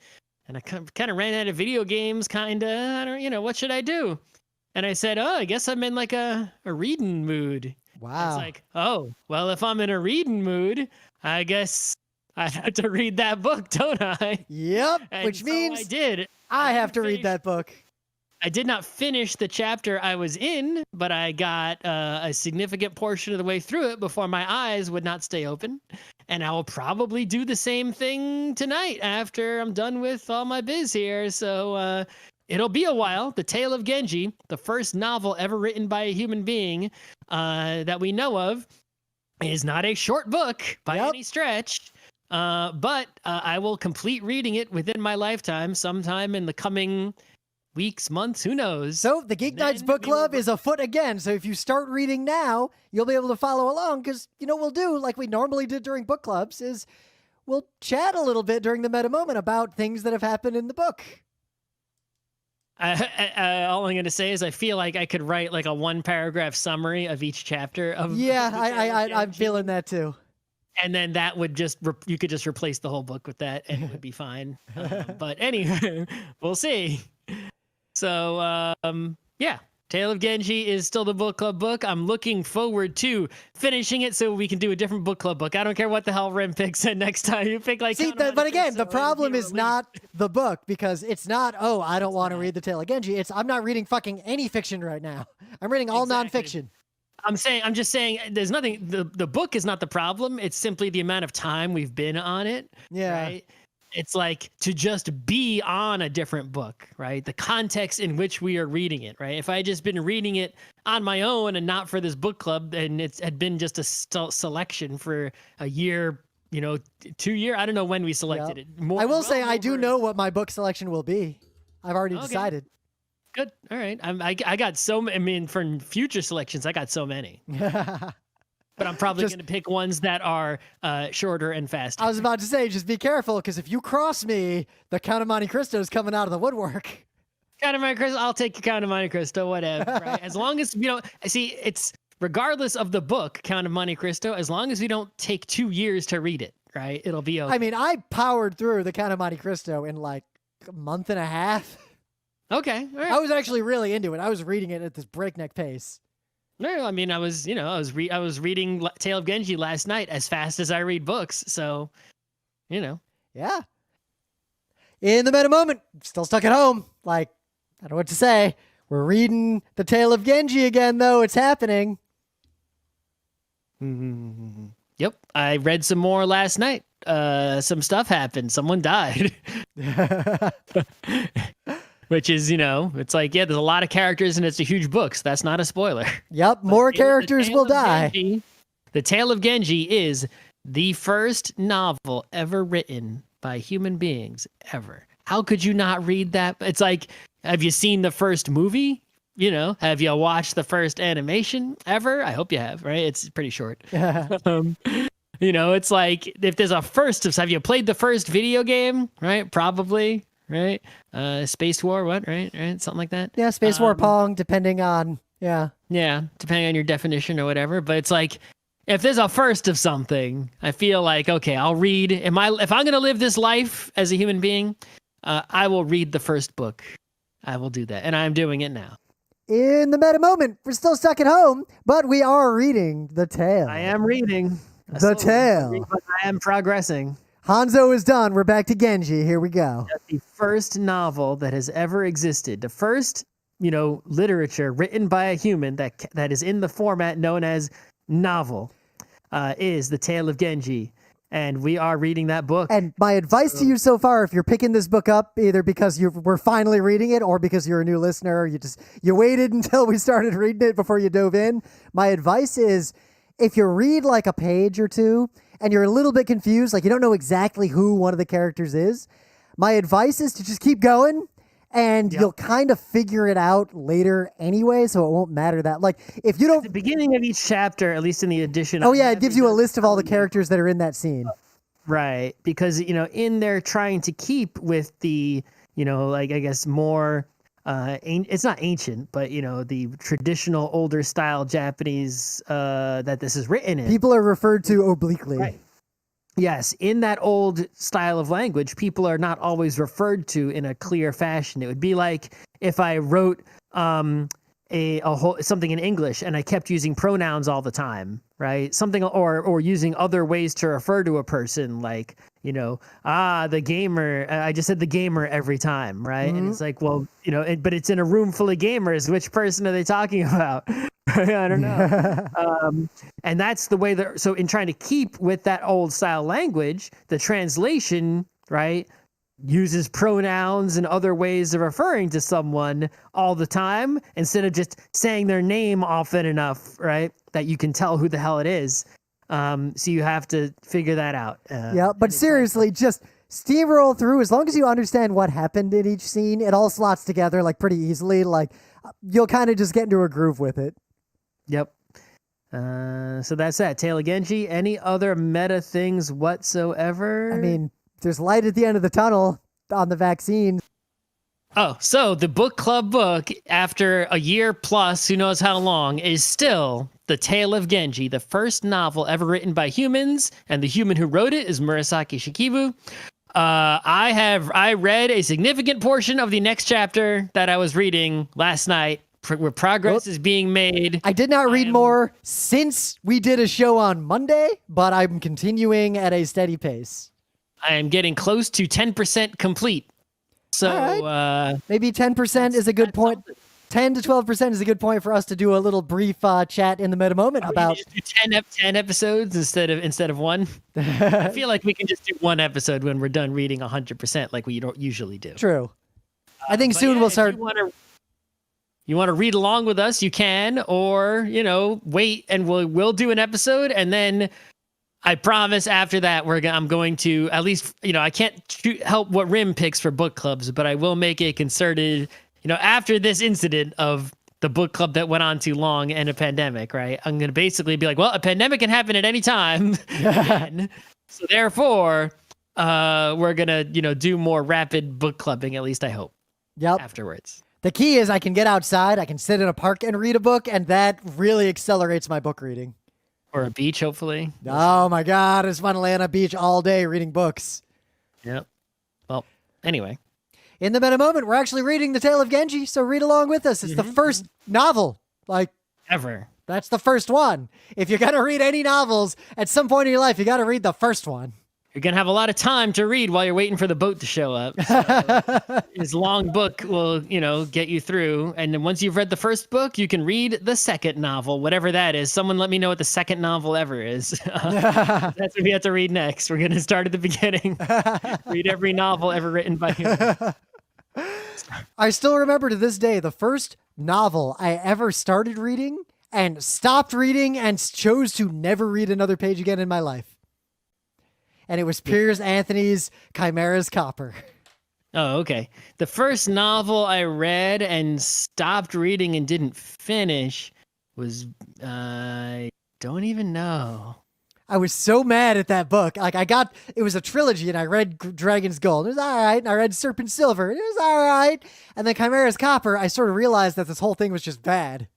and I kind of ran out of video games, kind of. I don't, what should I do? And I said, oh, I guess I'm in like a reading mood. Wow. It's like, oh, well, if I'm in a reading mood, I guess I have to read that book, don't I? Yep, And which means I did. I have to read that book. I did not finish the chapter I was in, but I got a significant portion of the way through it before my eyes would not stay open. And I will probably do the same thing tonight after I'm done with all my biz here. So it'll be a while. The Tale of Genji, the first novel ever written by a human being that we know of, is not a short book by any stretch. But I will complete reading it within my lifetime sometime in the coming weeks, months, who knows? So the GeekNights Book Club is afoot again. So if you start reading now, you'll be able to follow along because, we'll do like we normally did during book clubs is we'll chat a little bit during the meta moment about things that have happened in the book. All I'm going to say is I feel like I could write like a 1-paragraph summary of each chapter of. Yeah, I'm feeling that too. And then that would you could just replace the whole book with that and it would be fine. But anyway, we'll see. So, yeah, Tale of Genji is still the book club book. I'm looking forward to finishing it so we can do a different book club book. I don't care what the hell Rym picks next time. You pick like. See, but again, the problem is not the book because it's not, oh, I don't want to read the Tale of Genji. It's I'm not reading fucking any fiction right now. I'm reading all nonfiction. I'm just saying there's nothing, the book is not the problem. It's simply the amount of time we've been on it. Yeah. Right? It's like to just be on a different book, right? The context in which we are reading it, right? If I had just been reading it on my own and not for this book club, and it had been just a selection for a year, 2 year, I don't know when we selected it. I will say I do know what my book selection will be. I've already decided. Good. All right. I got for future selections, I got so many. But I'm probably going to pick ones that are shorter and faster. I was about to say, just be careful, because if you cross me, the Count of Monte Cristo is coming out of the woodwork. Count of Monte Cristo, I'll take your Count of Monte Cristo, whatever. Right? As long as it's regardless of the book, Count of Monte Cristo, as long as we don't take 2 years to read it, right? It'll be okay. I mean, I powered through the Count of Monte Cristo in like a month and a half. Okay. All right. I was actually really into it. I was reading it at this breakneck pace. No, I mean, I was reading Tale of Genji last night as fast as I read books. So you know. Yeah. In the meta moment, still stuck at home. Like, I don't know what to say. We're reading the Tale of Genji again, though. It's happening. Yep, I read some more last night. Some stuff happened. Someone died. Which is, it's like, yeah, there's a lot of characters and it's a huge book, so that's not a spoiler. Yep, more characters will die. The Tale of Genji is the first novel ever written by human beings ever. How could you not read that? It's like, have you seen the first movie? Have you watched the first animation ever? I hope you have, right? It's pretty short. It's like, if there's a first of, have you played the first video game? Right? Probably, right? Space War, what? Right? Something like that. Yeah, Space War Pong, depending on, Yeah, depending on your definition or whatever. But it's like, if there's a first of something, I feel like, okay, I'll read. If I'm going to live this life as a human being, I will read the first book. I will do that. And I'm doing it now. In the meta moment, we're still stuck at home, but we are reading the tale. I am reading. The tale. But I am progressing. Hanzo is done. We're back to Genji. Here we go. The first novel that has ever existed. The first, literature written by a human that is in the format known as novel is The Tale of Genji. And we are reading that book. And my advice to you so far, if you're picking this book up, either because we're finally reading it or because you're a new listener, or you waited until we started reading it before you dove in, my advice is, if you read like a page or two and you're a little bit confused, like you don't know exactly who one of the characters is, my advice is to just keep going. And you'll kind of figure it out later anyway, so it won't matter that. Like, if you don't... At the beginning of each chapter, at least in the edition... Oh, yeah, it gives you a list of all the characters that are in that scene. Right, because, in there trying to keep with the, I guess more... it's not ancient, but, the traditional older style Japanese that this is written in. People are referred to obliquely. Right. Yes, in that old style of language, people are not always referred to in a clear fashion. It would be like if I wrote a whole something in English and I kept using pronouns all the time, right? Something or using other ways to refer to a person, like the gamer. I just said the gamer every time, right? And it's like, well, but it's in a room full of gamers. Which person are they talking about? I don't know. And that's the way that, so in trying to keep with that old style language, the translation, right, uses pronouns and other ways of referring to someone all the time instead of just saying their name often enough, right, that you can tell who the hell it is. So you have to figure that out. Yeah, but seriously, just steamroll through. As long as you understand what happened in each scene, it all slots together like pretty easily. Like you'll kind of just get into a groove with it. Yep. So that's that. Tale of Genji. Any other meta things whatsoever? I mean, there's light at the end of the tunnel on the vaccine. Oh, so the book club book, after a year plus, who knows how long, is still The Tale of Genji, the first novel ever written by humans, and the human who wrote it is Murasaki Shikibu. I read a significant portion of the next chapter that I was reading last night, where progress is being made. I did not read more since we did a show on Monday, but I'm continuing at a steady pace. I am getting close to 10% complete. So maybe 10% is a good point. 10 to 12% is a good point for us to do a little brief chat in the meta moment about just do 10 episodes instead of one. I feel like we can just do one episode when we're done reading 100% like we don't usually do. True. I think soon we'll start. You want to read along with us, you can, or wait and we'll do an episode, and then I promise after that I'm going to at least I can't help what Rym picks for book clubs, but I will make a concerted after this incident of the book club that went on too long and a pandemic, right? I'm going to basically be like, well, a pandemic can happen at any time. Again. So therefore, we're going to do more rapid book clubbing, at least I hope. Yep. Afterwards. The key is I can get outside, I can sit in a park and read a book, and that really accelerates my book reading. Or a beach, hopefully. Oh my God, it's fun to lay on a beach all day reading books. Yep. Well, anyway. In the meta moment, we're actually reading The Tale of Genji, so read along with us. It's the first novel, ever. That's the first one. If you're going to read any novels, at some point in your life, you got to read the first one. you're gonna have a lot of time to read while you're waiting for the boat to show up. So his long book will, get you through. And then once you've read the first book, you can read the second novel, whatever that is. Someone let me know what the second novel ever is. That's what we have to read next. We're gonna start at the beginning. Read every novel ever written by him. I still remember to this day the first novel I ever started reading and stopped reading and chose to never read another page again in my life. And it was Piers Anthony's Chimera's Copper. Oh, okay. The first novel I read and stopped reading and didn't finish was, I don't even know. I was so mad at that book. Like it was a trilogy and I read Dragon's Gold. It was all right. And I read Serpent Silver. It was all right. And then Chimera's Copper, I sort of realized that this whole thing was just bad.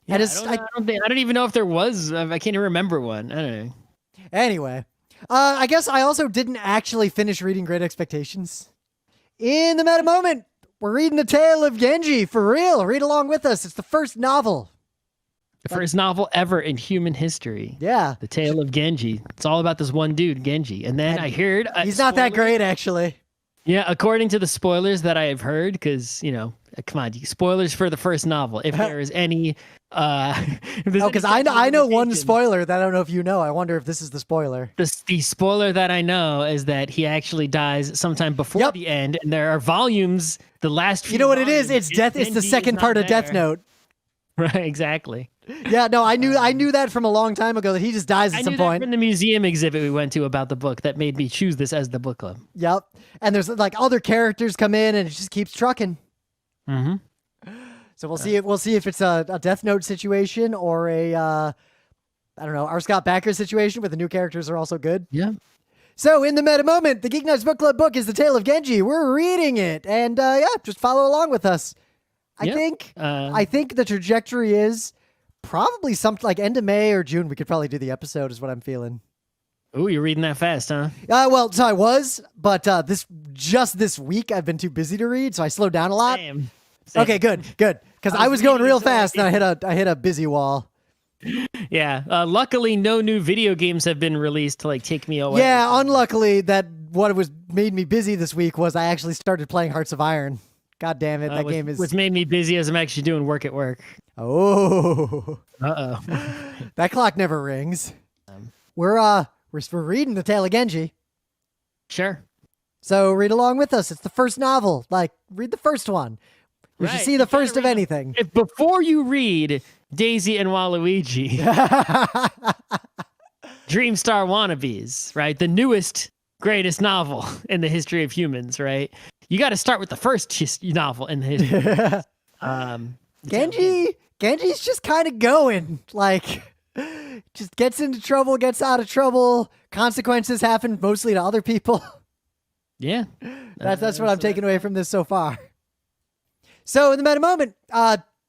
Yeah, I don't even know if there was, I can't even remember one. I don't know. Anyway. I guess I also didn't actually finish reading Great Expectations. In the meta moment, we're reading the Tale of Genji for real. Read along with us. It's the first novel. The first novel ever in human history. Yeah. The Tale of Genji. It's all about this one dude, Genji. And then I heard... he's not that great, actually. Yeah, according to the spoilers that I have heard, because, come on, spoilers for the first novel. If there is any... because I know one spoiler that I don't know if you know. I wonder if this is the spoiler. The spoiler that I know is that he actually dies sometime before the end, and there are volumes, the last few. You know what it is? volumes, It's Death. It's the second part of Death Note. Right, exactly. Yeah, no, I knew that from a long time ago that he just dies at some point. That from the museum exhibit we went to about the book that made me choose this as the book club. Yep, and there's like other characters come in and it just keeps trucking. Mm-hmm. So we'll see if it's a Death Note situation or a I don't know, our Scott Bakker situation where the new characters are also good. Yeah. So in the meta moment, the GeekNights Book Club book is The Tale of Genji. We're reading it, and just follow along with us. I think the trajectory is probably something like end of May or June. We could probably do the episode, is what I'm feeling. Ooh, you're reading that fast, huh? Well, so I was, but this week I've been too busy to read, so I slowed down a lot. Same. Okay, good. Because I was going real fast, and I hit a busy wall. Yeah. Luckily, no new video games have been released to take me away. Yeah, unluckily, what made me busy this week was I actually started playing Hearts of Iron. God damn it, that game is... What's made me busy is I'm actually doing work at work. Oh. Uh-oh. That clock never rings. We're reading The Tale of Genji. Sure. So read along with us. It's the first novel. Read the first one. We should see the first of anything. Before you read Daisy and Waluigi, Dreamstar Wannabes, right? The newest, greatest novel in the history of humans, right? You got to start with the first novel in the history. Genji's just kind of going. Just gets into trouble, gets out of trouble. Consequences happen mostly to other people. Yeah. That's what I'm taking away from this so far. So in the meta moment,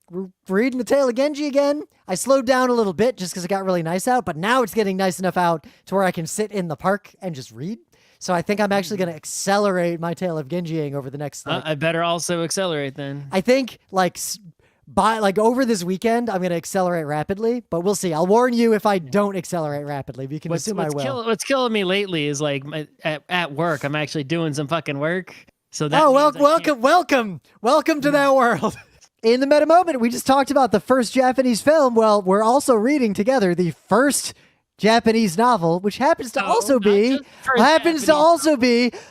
we're reading The Tale of Genji again. I slowed down a little bit just because it got really nice out, but now it's getting nice enough out to where I can sit in the park and just read. So I think I'm actually going to accelerate my Tale of Genjiing over the next... I better also accelerate then. I think over this weekend, I'm going to accelerate rapidly, but we'll see. I'll warn you if I don't accelerate rapidly. You can assume I will. What's killing me lately is at work, I'm actually doing some fucking work. So that welcome to that world. In the meta moment, we just talked about the first Japanese film. Well, we're also reading together the first Japanese novel, which happens to also be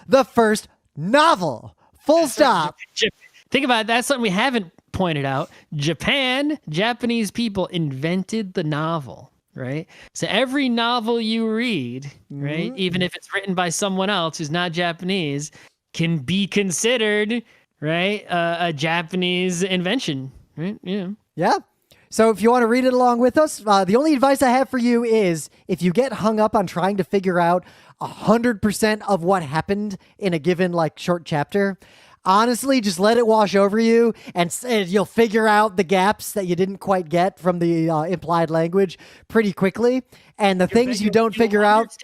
the first novel. Full stop. Think about it. That's something we haven't pointed out. Japanese people invented the novel, right? So every novel you read, right, even if it's written by someone else who's not Japanese, can be considered, right, a Japanese invention, right? Yeah. Yeah. So if you want to read it along with us, the only advice I have for you is if you get hung up on trying to figure out 100% of what happened in a given short chapter, honestly, just let it wash over you, and you'll figure out the gaps that you didn't quite get from the implied language pretty quickly. And the things you don't figure out...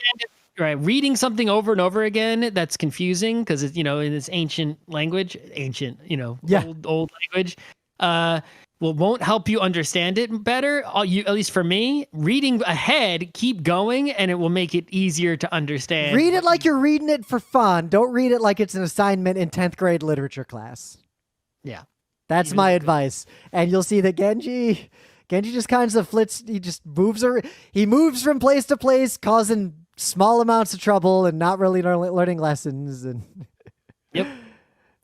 Right, reading something over and over again that's confusing because it's in this ancient language, old language. won't help you understand it better. At least for me, reading ahead, keep going, and it will make it easier to understand. Read it like you're reading it for fun. Don't read it like it's an assignment in 10th grade literature class. Yeah. That's my advice. And you'll see that Genji just kind of flits. He just moves. He moves from place to place, causing small amounts of trouble and not really learning lessons. And Yep.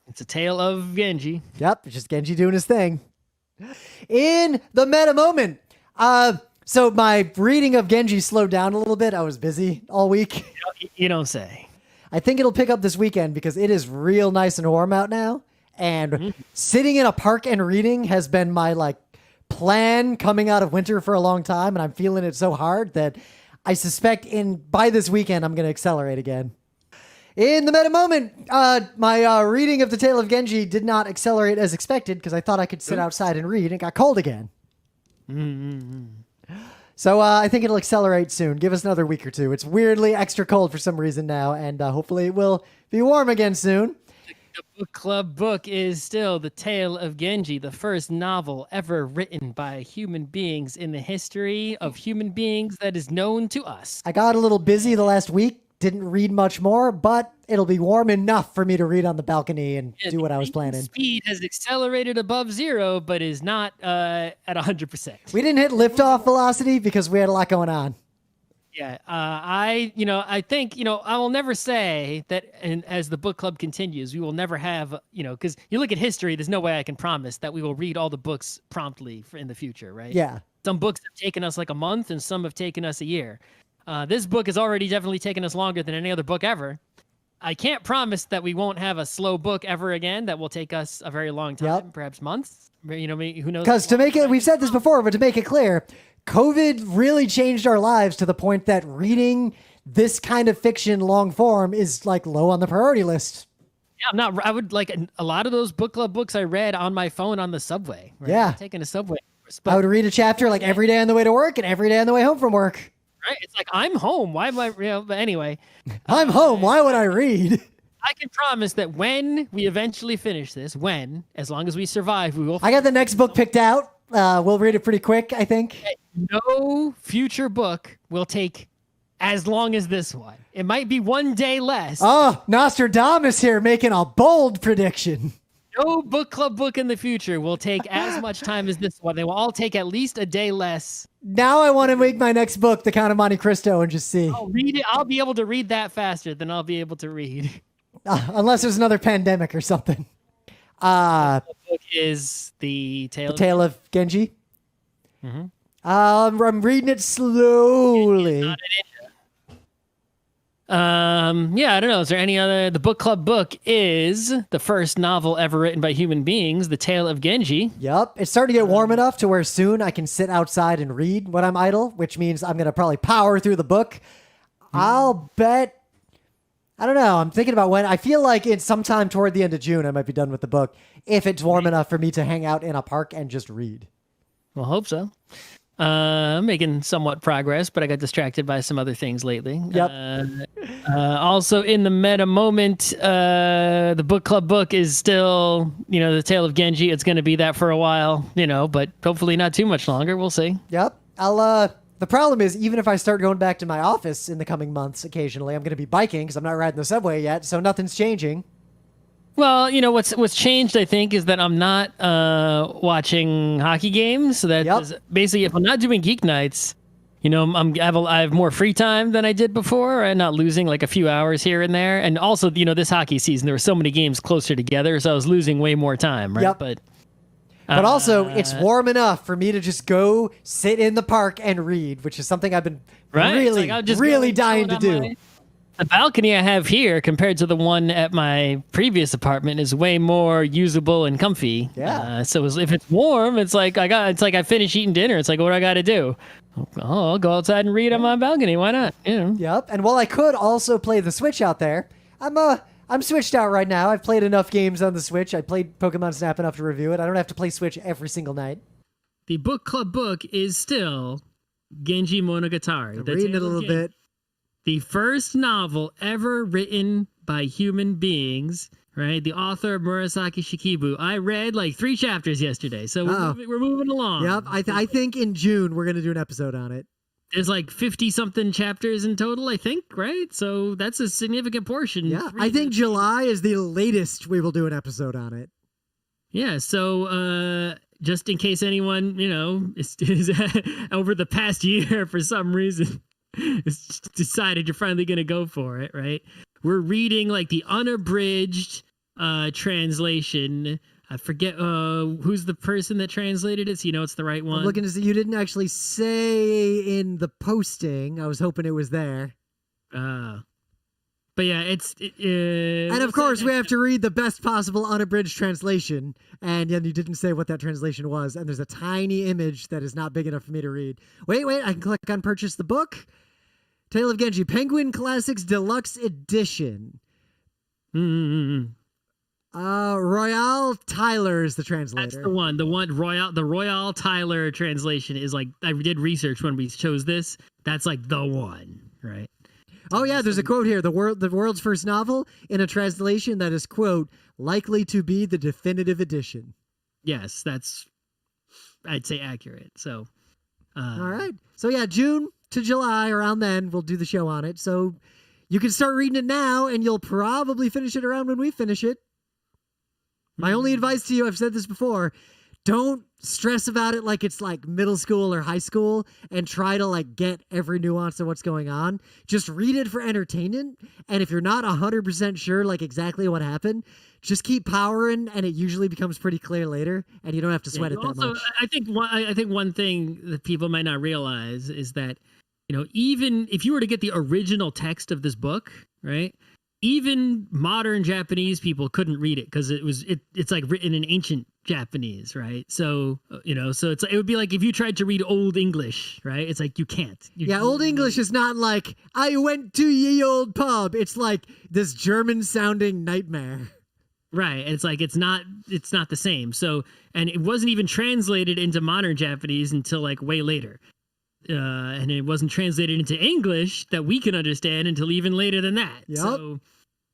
It's a tale of Genji. Yep. Just Genji doing his thing. In the meta moment. So my reading of Genji slowed down a little bit. I was busy all week. You don't say. I think it'll pick up this weekend because it is real nice and warm out now. And sitting in a park and reading has been my plan coming out of winter for a long time. And I'm feeling it so hard that I suspect by this weekend, I'm going to accelerate again. In the meta moment, my reading of the Tale of Genji did not accelerate as expected because I thought I could sit outside and read and it got cold again. So I think it'll accelerate soon. Give us another week or two. It's weirdly extra cold for some reason now, and hopefully it will be warm again soon. The book club book is still The Tale of Genji, the first novel ever written by human beings in the history of human beings that is known to us. I got a little busy the last week. Didn't read much more, but it'll be warm enough for me to read on the balcony and do what I was planning. Speed has accelerated above 0, but is not at 100%. We didn't hit liftoff velocity because we had a lot going on. Yeah, I think, I will never say that, and as the book club continues, we will never have, because you look at history, there's no way I can promise that we will read all the books promptly in the future, right? Yeah. Some books have taken us like a month, and some have taken us a year. This book has already definitely taken us longer than any other book ever. I can't promise that we won't have a slow book ever again that will take us a very long time, perhaps months. Who knows? Because we've said this before, but to make it clear, COVID really changed our lives to the point that reading this kind of fiction long form is low on the priority list. Yeah, I would a lot of those book club books I read on my phone on the subway. Right? Yeah. Taking a subway. I would read a chapter every day on the way to work and every day on the way home from work. Right? It's I'm home. Why am I, but anyway. I'm home. Why would I read? I can promise that when we eventually finish this, as long as we survive, we will. I got the next book picked out. We'll read it pretty quick, I think. No future book will take as long as this one. It might be one day less. Oh, Nostradamus here making a bold prediction. No book club book in the future will take as much time as this one. They will all take at least a day less. Now I want to make my next book, The Count of Monte Cristo, and just see. I'll read it. I'll be able to read that faster than I'll be able to read. Unless there's another pandemic or something. The book is The Tale of Genji. Mm-hmm. I'm reading it slowly. Yeah, I don't know. Is there any other? The book club book is the first novel ever written by human beings, The Tale of Genji. Yep. It's starting to get warm enough to where soon I can sit outside and read when I'm idle, which means I'm going to probably power through the book. I'll bet, I don't know. I'm thinking about when. I feel like it's sometime toward the end of June I might be done with the book if it's warm enough for me to hang out in a park and just read. Well, hope so. I'm making somewhat progress, but I got distracted by some other things lately. Yep. Also in the meta moment, the book club book is still, The Tale of Genji. It's going to be that for a while, but hopefully not too much longer. We'll see. Yep. The problem is, even if I start going back to my office in the coming months occasionally, I'm going to be biking because I'm not riding the subway yet, so nothing's changing. Well, what's changed, I think, is that I'm not watching hockey games. So that's basically, if I'm not doing GeekNights, I have more free time than I did before, and not losing a few hours here and there. And also, this hockey season, there were so many games closer together, so I was losing way more time, right? Yep. But also, it's warm enough for me to just go sit in the park and read, which is something I've been really dying to do. The balcony I have here compared to the one at my previous apartment is way more usable and comfy. Yeah. So if it's warm, it's like I finish eating dinner. It's like, what do I got to do? Oh, I'll go outside and read on my balcony. Why not? Yep. And while I could also play the Switch out there, I'm switched out right now. I've played enough games on the Switch. I played Pokemon Snap enough to review it. I don't have to play Switch every single night. The book club book is still Genji Monogatari. I'm reading it a little bit. The first novel ever written by human beings, right? The author of Murasaki Shikibu. I read like 3 chapters yesterday, so we're moving along. Yep, I think in June we're going to do an episode on it. There's like 50-something chapters in total, I think, right? So that's a significant portion. Yeah, I think July is the latest we will do an episode on it. Yeah, so just in case anyone, is over the past year for some reason has decided you're finally going to go for it, right? We're reading like the unabridged translation. I forget who's the person that translated it, so you know it's the right one. I'm looking to see. You didn't actually say in the posting. I was hoping it was there. But yeah, and of course, we have to read the best possible unabridged translation. And then you didn't say what that translation was. And there's a tiny image that is not big enough for me to read. Wait, I can click on purchase the book. Tale of Genji, Penguin Classics Deluxe Edition. Royale Tyler is the translator. That's the one. The Royale Tyler translation is like, I did research when we chose this. That's like the one, right? Oh yeah, there's a quote here. The world's first novel in a translation that is, quote, likely to be the definitive edition. Yes, that's, I'd say, accurate. So, all right. So yeah, June to July, around then, we'll do the show on it. So you can start reading it now, and you'll probably finish it around when we finish it. My only advice to you, I've said this before, don't stress about it like it's like middle school or high school and try to like get every nuance of what's going on. Just read it for entertainment. And if you're not 100% sure like exactly what happened, just keep powering and it usually becomes pretty clear later and you don't have to sweat it that much. I think one thing that people might not realize is that, even if you were to get the original text of this book, right? Even modern Japanese people couldn't read it because it's like written in ancient Japanese, right? So so it would be like if you tried to read Old English, right? It's like you can't. Old English is not like I went to ye old pub. It's like this German sounding nightmare. Right. It's like it's not the same. So, and it wasn't even translated into modern Japanese until like way later. And it wasn't translated into English that we can understand until even later than that. Yep. So,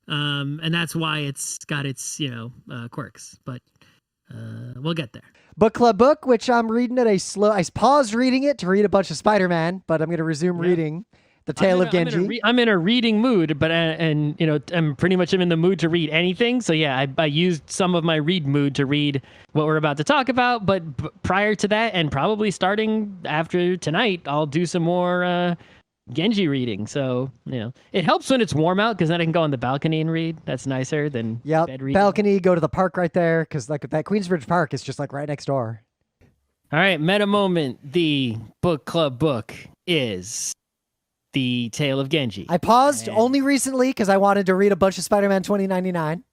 and that's why it's got its, quirks, but we'll get there. Book Club book, which I'm reading at I paused reading it to read a bunch of Spider-Man, but I'm going to resume reading The Tale of Genji. I'm in a reading mood, but I'm pretty much in the mood to read anything. So yeah, I used some of my read mood to read what we're about to talk about. But prior to that, and probably starting after tonight, I'll do some more Genji reading. So it helps when it's warm out because then I can go on the balcony and read. That's nicer than bed reading. Balcony. Go to the park right there because like that Queensbridge Park is just like right next door. All right, meta moment. The book club book is The Tale of Genji. I paused only recently because I wanted to read a bunch of Spider-Man 2099.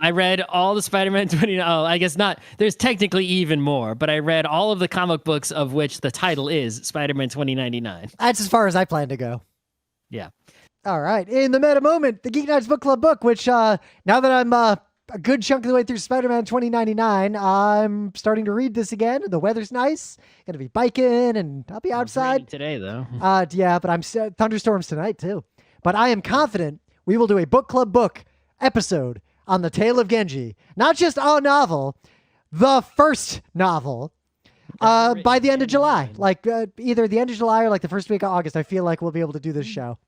I read all the Spider-Man 20. Oh, I guess not. There's technically even more, but I read all of the comic books of which the title is Spider-Man 2099. That's as far as I plan to go. Yeah. All right. In the meta moment, the GeekNights Book Club book, which now that I'm a good chunk of the way through Spider-Man 2099, I'm starting to read this again. The weather's nice. Gonna be biking and I'll be outside today, though. Yeah, but I'm thunderstorms tonight too. But I am confident we will do a book club book episode on The Tale of Genji. Not just a novel, the first novel. By the end of July, like either the end of July or like the first week of August. I feel like we'll be able to do this show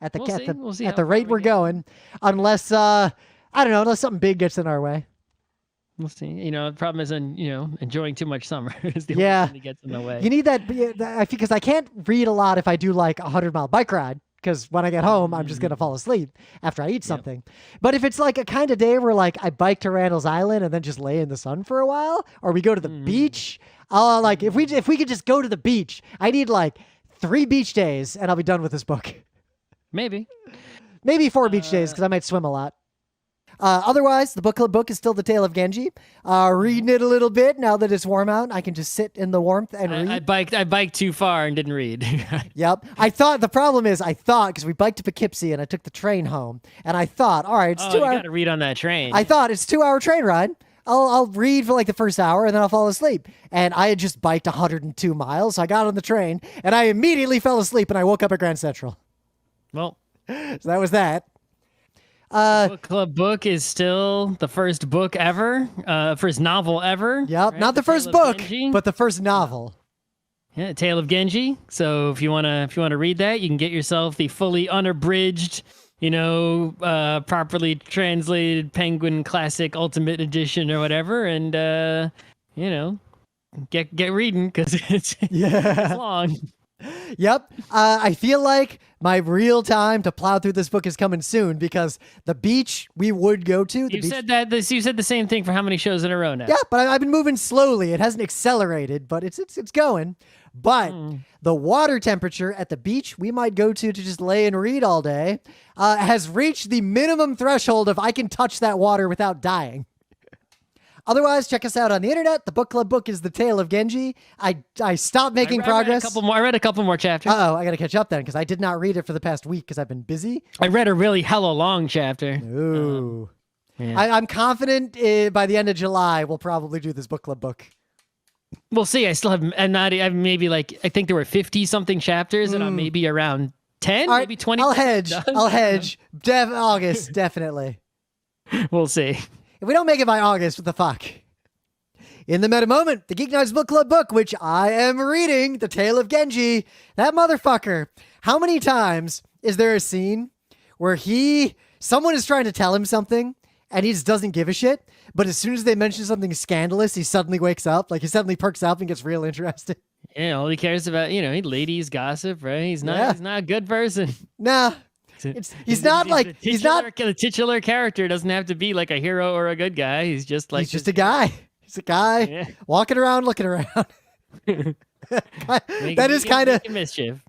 at the rate we're going, unless I don't know, unless something big gets in our way. We'll see. The problem is, enjoying too much summer is the only thing that gets in the way. You need that because I can't read a lot if I do like 100-mile bike ride. Because when I get home, I'm just going to fall asleep after I eat something. But if it's like a kind of day where like I bike to Randall's Island and then just lay in the sun for a while, or we go to the beach, like if we could just go to the beach, I need like 3 beach days and I'll be done with this book. Maybe 4 beach days because I might swim a lot. Otherwise, the book club book is still The Tale of Genji. Reading it a little bit now that it's warm out. I can just sit in the warmth and read. I biked too far and didn't read. Yep. The problem is because we biked to Poughkeepsie and I took the train home and I thought, all right, it's 2 hours. You got to read on that train. I thought it's 2-hour train ride. I'll read for like the first hour and then I'll fall asleep. And I had just biked 102 miles. So I got on the train and I immediately fell asleep and I woke up at Grand Central. Well, so that was that. Book Club book is still the first book ever, first novel ever. Yep, right? not the Tale first of book, Genji. but the first novel. Yeah, Tale of Genji. So if you wanna read that, you can get yourself the fully unabridged, properly translated Penguin Classic Ultimate Edition or whatever, and get reading because it's long. Yep. I feel like my real time to plow through this book is coming soon because the beach we would go to. You said the same thing for how many shows in a row now? Yeah, but I've been moving slowly. It hasn't accelerated, but it's going. But the water temperature at the beach we might go to just lay and read all day has reached the minimum threshold of I can touch that water without dying. Otherwise, check us out on the internet. The book club book is The Tale of Genji. I stopped making progress. I read a couple more chapters. Uh-oh, I got to catch up then because I did not read it for the past week because I've been busy. I read a really hella long chapter. Ooh. Yeah. I'm confident by the end of July we'll probably do this book club book. We'll see. I still have, I think there were 50 something chapters and I'm maybe around 10, All right, maybe 20. I'll hedge. August, definitely. We'll see. If we don't make it by August, what the fuck? In the meta moment, the GeekNights book club book, which I am reading, The Tale of Genji. That motherfucker. How many times is there a scene where someone is trying to tell him something and he just doesn't give a shit, but as soon as they mention something scandalous, he suddenly wakes up, like he suddenly perks up and gets real interested. Yeah, all he cares about, ladies gossip, right? He's not a good person. Nah. He's not the titular character doesn't have to be like a hero or a good guy. He's just like he's just a guy. He's a guy walking around, looking around. That is kind of mischief.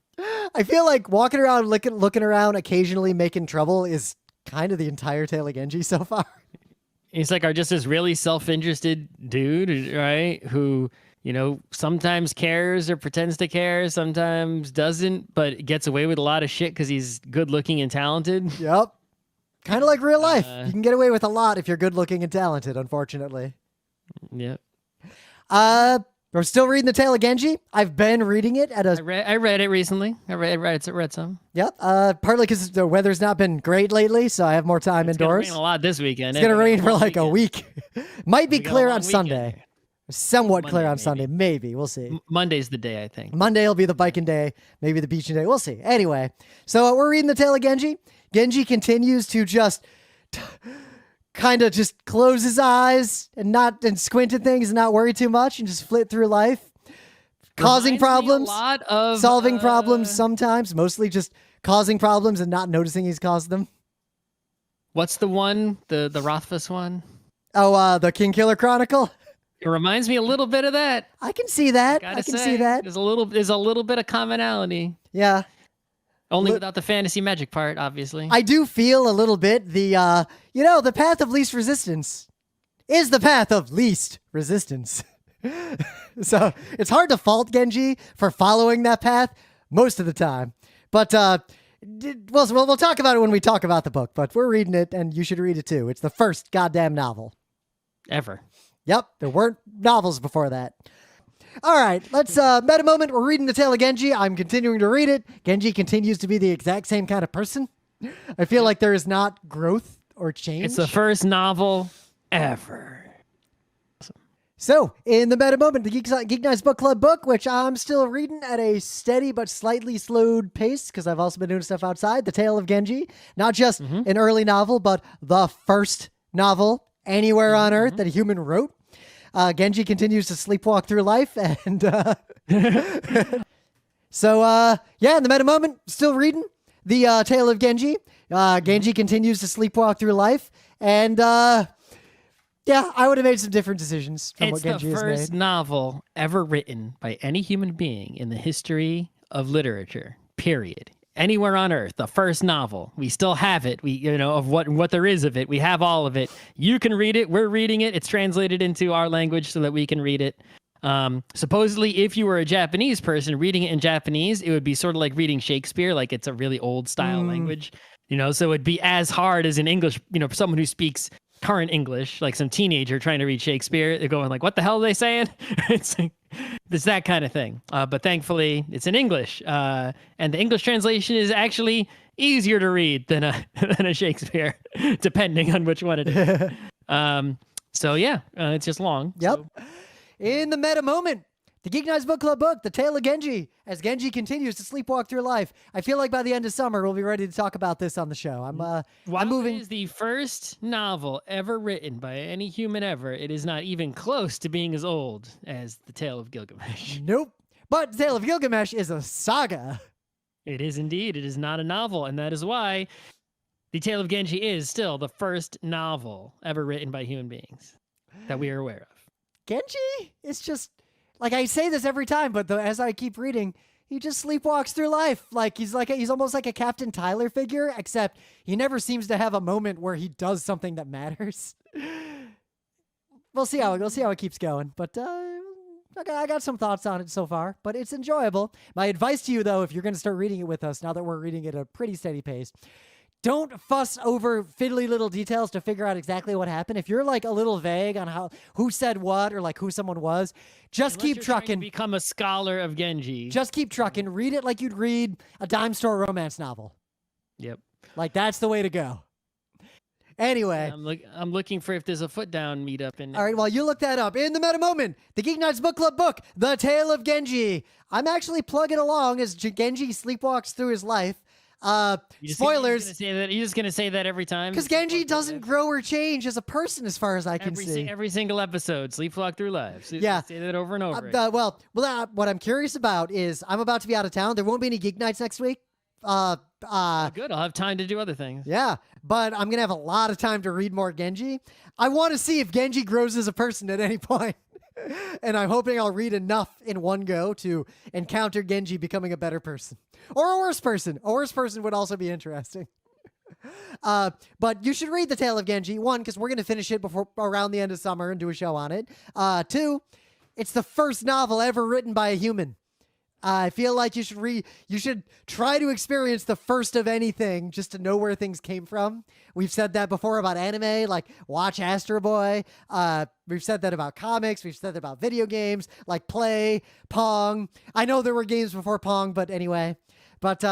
I feel like walking around, looking around, occasionally making trouble is kind of the entire Tale of Genji so far. He's like just this really self-interested dude, right? Who sometimes cares or pretends to care, sometimes doesn't, but gets away with a lot of shit because he's good looking and talented. Yep. Kind of like real life. You can get away with a lot if you're good looking and talented, unfortunately. Yep. We're still reading The Tale of Genji. I've been reading it at I read it recently. I read some. Yep. Partly because the weather's not been great lately, so I have more time indoors. It's gonna rain a lot this weekend. It's going to rain for like a week. Might be clear on weekend. Sunday. Somewhat clear on maybe. Sunday. Maybe. We'll see. Monday's the day, I think. Monday will be the biking day, maybe the beaching day. We'll see. Anyway, so we're reading The Tale of Genji. Genji continues to just kind of just close his eyes and squint at things and not worry too much and just flit through life, causing problems, solving problems sometimes, mostly just causing problems and not noticing he's caused them. What's the one? The Rothfuss one? Oh, the King Killer Chronicle. It reminds me a little bit of that. I can see that. I can see that. There's a little bit of commonality. Yeah. Only without the fantasy magic part, obviously. I do feel a little bit the path of least resistance is the path of least resistance. So it's hard to fault Genji for following that path most of the time. But we'll talk about it when we talk about the book. But we're reading it, and you should read it too. It's the first goddamn novel. Ever. Yep, there weren't novels before that. All right, let's meta moment. We're reading The Tale of Genji. I'm continuing to read it. Genji continues to be the exact same kind of person. I feel like there is not growth or change. It's the first novel ever. So, in the meta moment, the GeekNights Book Club book, which I'm still reading at a steady but slightly slowed pace because I've also been doing stuff outside. The Tale of Genji, not just an early novel, but the first novel anywhere on Earth that a human wrote. Genji continues to sleepwalk through life, and so in the meta moment, still reading the Tale of Genji. Genji continues to sleepwalk through life, and I would have made some different decisions from what Genji has made. It's the first novel ever written by any human being in the history of literature. Period. Anywhere on Earth, the first novel. We still have it. Of what there is of it. We have all of it. You can read it. We're reading it. It's translated into our language so that we can read it. Supposedly, if you were a Japanese person reading it in Japanese, it would be sort of like reading Shakespeare, like it's a really old style language. So it'd be as hard as in English, for someone who speaks current English, like some teenager trying to read Shakespeare. They're going like, what the hell are they saying? It's that kind of thing. But thankfully, it's in English. And the English translation is actually easier to read than a than a Shakespeare, depending on which one it is. So yeah, it's just long. Yep. So. In the meta moment, the GeekNights Book Club book, The Tale of Genji, as Genji continues to sleepwalk through life. I feel like by the end of summer, we'll be ready to talk about this on the show. I'm moving. It is the first novel ever written by any human ever. It is not even close to being as old as The Tale of Gilgamesh. Nope. But The Tale of Gilgamesh is a saga. It is indeed. It is not a novel, and that is why The Tale of Genji is still the first novel ever written by human beings that we are aware of. Genji is just, like I say this every time, but as I keep reading, he just sleepwalks through life. He's almost like a Captain Tyler figure, except he never seems to have a moment where he does something that matters. We'll see how it keeps going, but I got some thoughts on it so far, but it's enjoyable. My advice to you, though, if you're going to start reading it with us, now that we're reading it at a pretty steady pace, don't fuss over fiddly little details to figure out exactly what happened. If you're like a little vague on who said what or like who someone was, just Unless keep you're trying to trucking. become a scholar of Genji. Just keep trucking. Read it like you'd read a dime store romance novel. Yep. Like that's the way to go. Anyway. I'm looking for if there's a foot down meetup in. All right, well, you look that up. In the meta moment, the GeekNights Book Club book, The Tale of Genji. I'm actually plugging along as Genji sleepwalks through his life. Spoilers. You're just gonna say that every time. Because Genji doesn't grow or change as a person, as far as I can see. Every single episode, sleepwalk through life. So Yeah. say that over and over. What I'm curious about is I'm about to be out of town. There won't be any Geek Nights next week. Good. I'll have time to do other things. Yeah, but I'm gonna have a lot of time to read more Genji. I want to see if Genji grows as a person at any point. And I'm hoping I'll read enough in one go to encounter Genji becoming a better person. Or a worse person. A worse person would also be interesting. But you should read The Tale of Genji. One, because we're going to finish it before around the end of summer and do a show on it. Two, it's the first novel ever written by a human. I feel like you should try to experience the first of anything just to know where things came from. We've said that before about anime, like watch Astro Boy. We've said that about comics. We've said that about video games, like Play, Pong. I know there were games before Pong, but anyway. But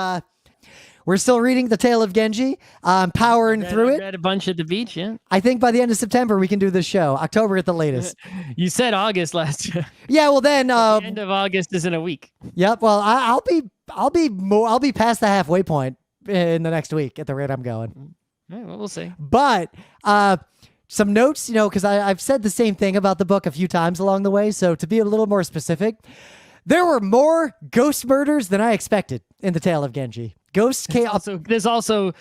we're still reading The Tale of Genji. I'm powering through it. Read a bunch at the beach, yeah. I think by the end of September we can do this show. October at the latest. You said August last year. Yeah, well then. The end of August is in a week. Yep. Well, I'll be past the halfway point in the next week at the rate I'm going. All right, well, we'll see. But some notes, because I've said the same thing about the book a few times along the way. So to be a little more specific, there were more ghost murders than I expected in The Tale of Genji. Ghosts came up. There's also,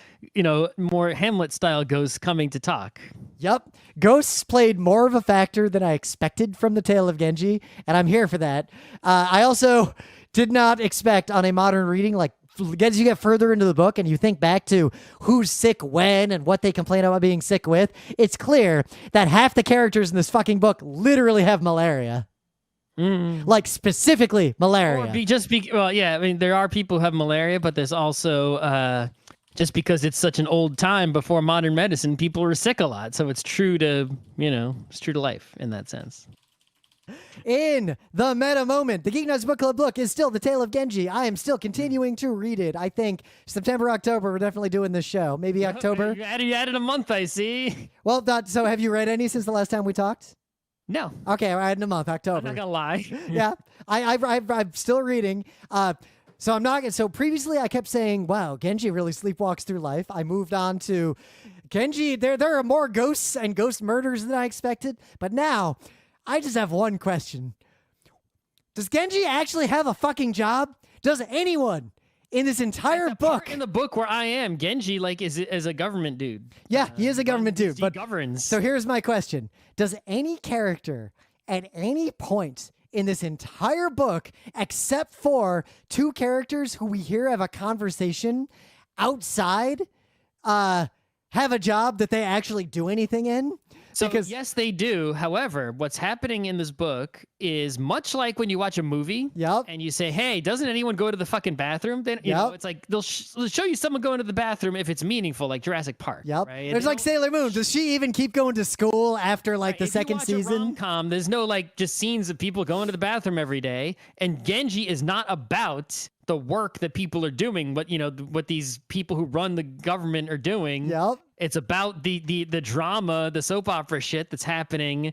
more Hamlet-style ghosts coming to talk. Yep. Ghosts played more of a factor than I expected from The Tale of Genji, and I'm here for that. I also did not expect on a modern reading, like, as you get further into the book and you think back to who's sick when and what they complain about being sick with, it's clear that half the characters in this fucking book literally have malaria. Like specifically malaria. There are people who have malaria, but there's also just because it's such an old time before modern medicine, people were sick a lot. So it's true to life in that sense. In the meta moment, the GeekNights Book Club book is still The Tale of Genji. I am still continuing to read it. I think September, October, we're definitely doing this show. Maybe October. You added a month, I see. Well, so have you read any since the last time we talked? No. Okay, we're adding a month, October. I'm not gonna lie. Yeah, I'm still reading. So I'm not. So previously, I kept saying, "Wow, Genji really sleepwalks through life." I moved on to Genji. There are more ghosts and ghost murders than I expected. But now, I just have one question: does Genji actually have a fucking job? Does anyone in this entire book? In the book where I am, Genji is a government dude. Yeah, he is a government dude. He governs. So here's my question: does any character at any point in this entire book, except for two characters who we hear have a conversation outside, have a job that they actually do anything in? So yes, they do. However, what's happening in this book is much like when you watch a movie and you say, hey, doesn't anyone go to the fucking bathroom? Then it's like they'll show you someone going to the bathroom if it's meaningful, like Jurassic Park. Yep. Right? It's like Sailor Moon. Does she even keep going to school after the second season? If you watch a rom-com, there's no just scenes of people going to the bathroom every day. And Genji is not about the work that people are doing, what these people who run the government are doing. Yep. It's about the drama, the soap opera shit that's happening,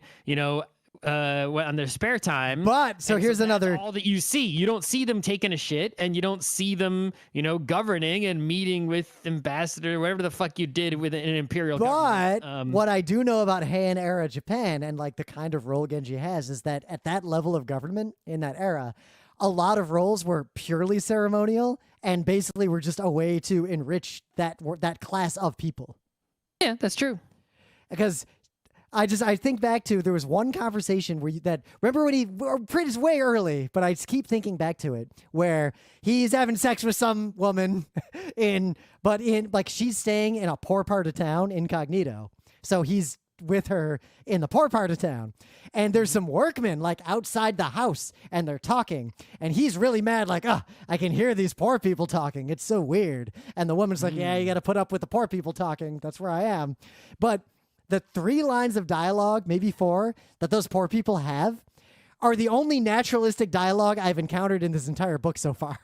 on their spare time. But so here's another. All that you see. You don't see them taking a shit, and you don't see them, governing and meeting with ambassador, whatever the fuck you did with an imperial government. But what I do know about Heian era Japan and like the kind of role Genji has is that at that level of government in that era, a lot of roles were purely ceremonial and basically were just a way to enrich that class of people. Yeah, that's true. Because I think back to there was one conversation remember when it's way early, but I just keep thinking back to it where he's having sex with some woman she's staying in a poor part of town incognito. So he's with her in the poor part of town, and there's some workmen like outside the house and they're talking, and he's really mad like, I can hear these poor people talking, it's so weird. And the woman's like, yeah, you got to put up with the poor people talking, that's where I am. But the 3 lines of dialogue, maybe 4, that those poor people have are the only naturalistic dialogue I've encountered in this entire book so far.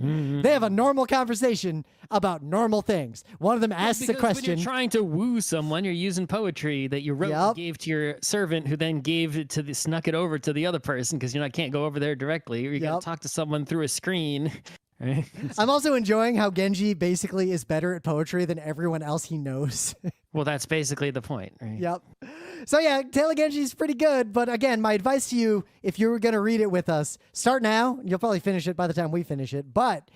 Mm-hmm. They have a normal conversation about normal things. One of them asks a question. When you're trying to woo someone, you're using poetry that you wrote and gave to your servant, who then snuck it over to the other person, because can't go over there directly. You got to talk to someone through a screen. Right? I'm also enjoying how Genji basically is better at poetry than everyone else he knows. Well, that's basically the point, right? Yep. So yeah, Tale of Genji is pretty good, but again, my advice to you, if you were going to read it with us, start now. You'll probably finish it by the time we finish it, but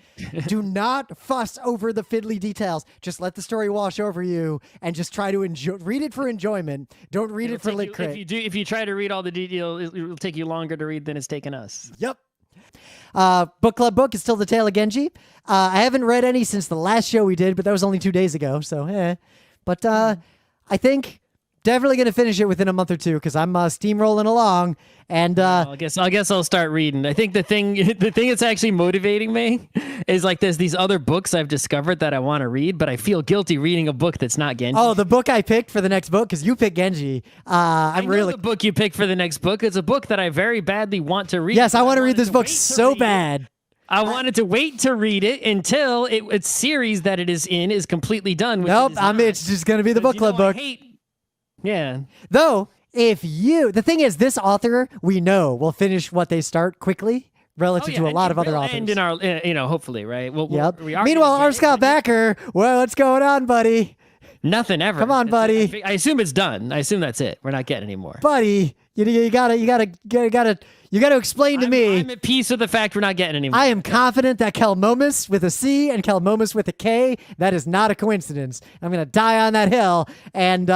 do not fuss over the fiddly details. Just let the story wash over you and just try to read it for enjoyment. Don't read it for lit crit. If you try to read all the details, it will take you longer to read than it's taken us. Yep. Book club book is still the Tale of Genji. I haven't read any since the last show we did, but that was only 2 days ago, so But I think definitely going to finish it within a month or two because I'm steamrolling along. And I guess I'll start reading. I think the thing that's actually motivating me is like there's these other books I've discovered that I want to read, but I feel guilty reading a book that's not Genji. Oh, the book I picked for the next book, because you picked Genji. I know the book you picked for the next book. It's a book that I very badly want to read. Yes, I want to read this book so bad. I wanted to wait to read it until its series that it is in is completely done. Nope, it's just going to be the book club book. Yeah. Though, the thing is, this author, we know, will finish what they start quickly relative to a lot of other authors. And in our, hopefully, right? Yep. Meanwhile, R. Scott Backer, well, what's going on, buddy? Nothing ever. Come on, buddy. I assume it's done. I assume that's it. We're not getting any more. Buddy, you gotta explain to me. I'm at peace with the fact we're not getting any more. I am confident that Kelmomus with a C and Kelmomus with a K, that is not a coincidence. I'm gonna die on that hill, and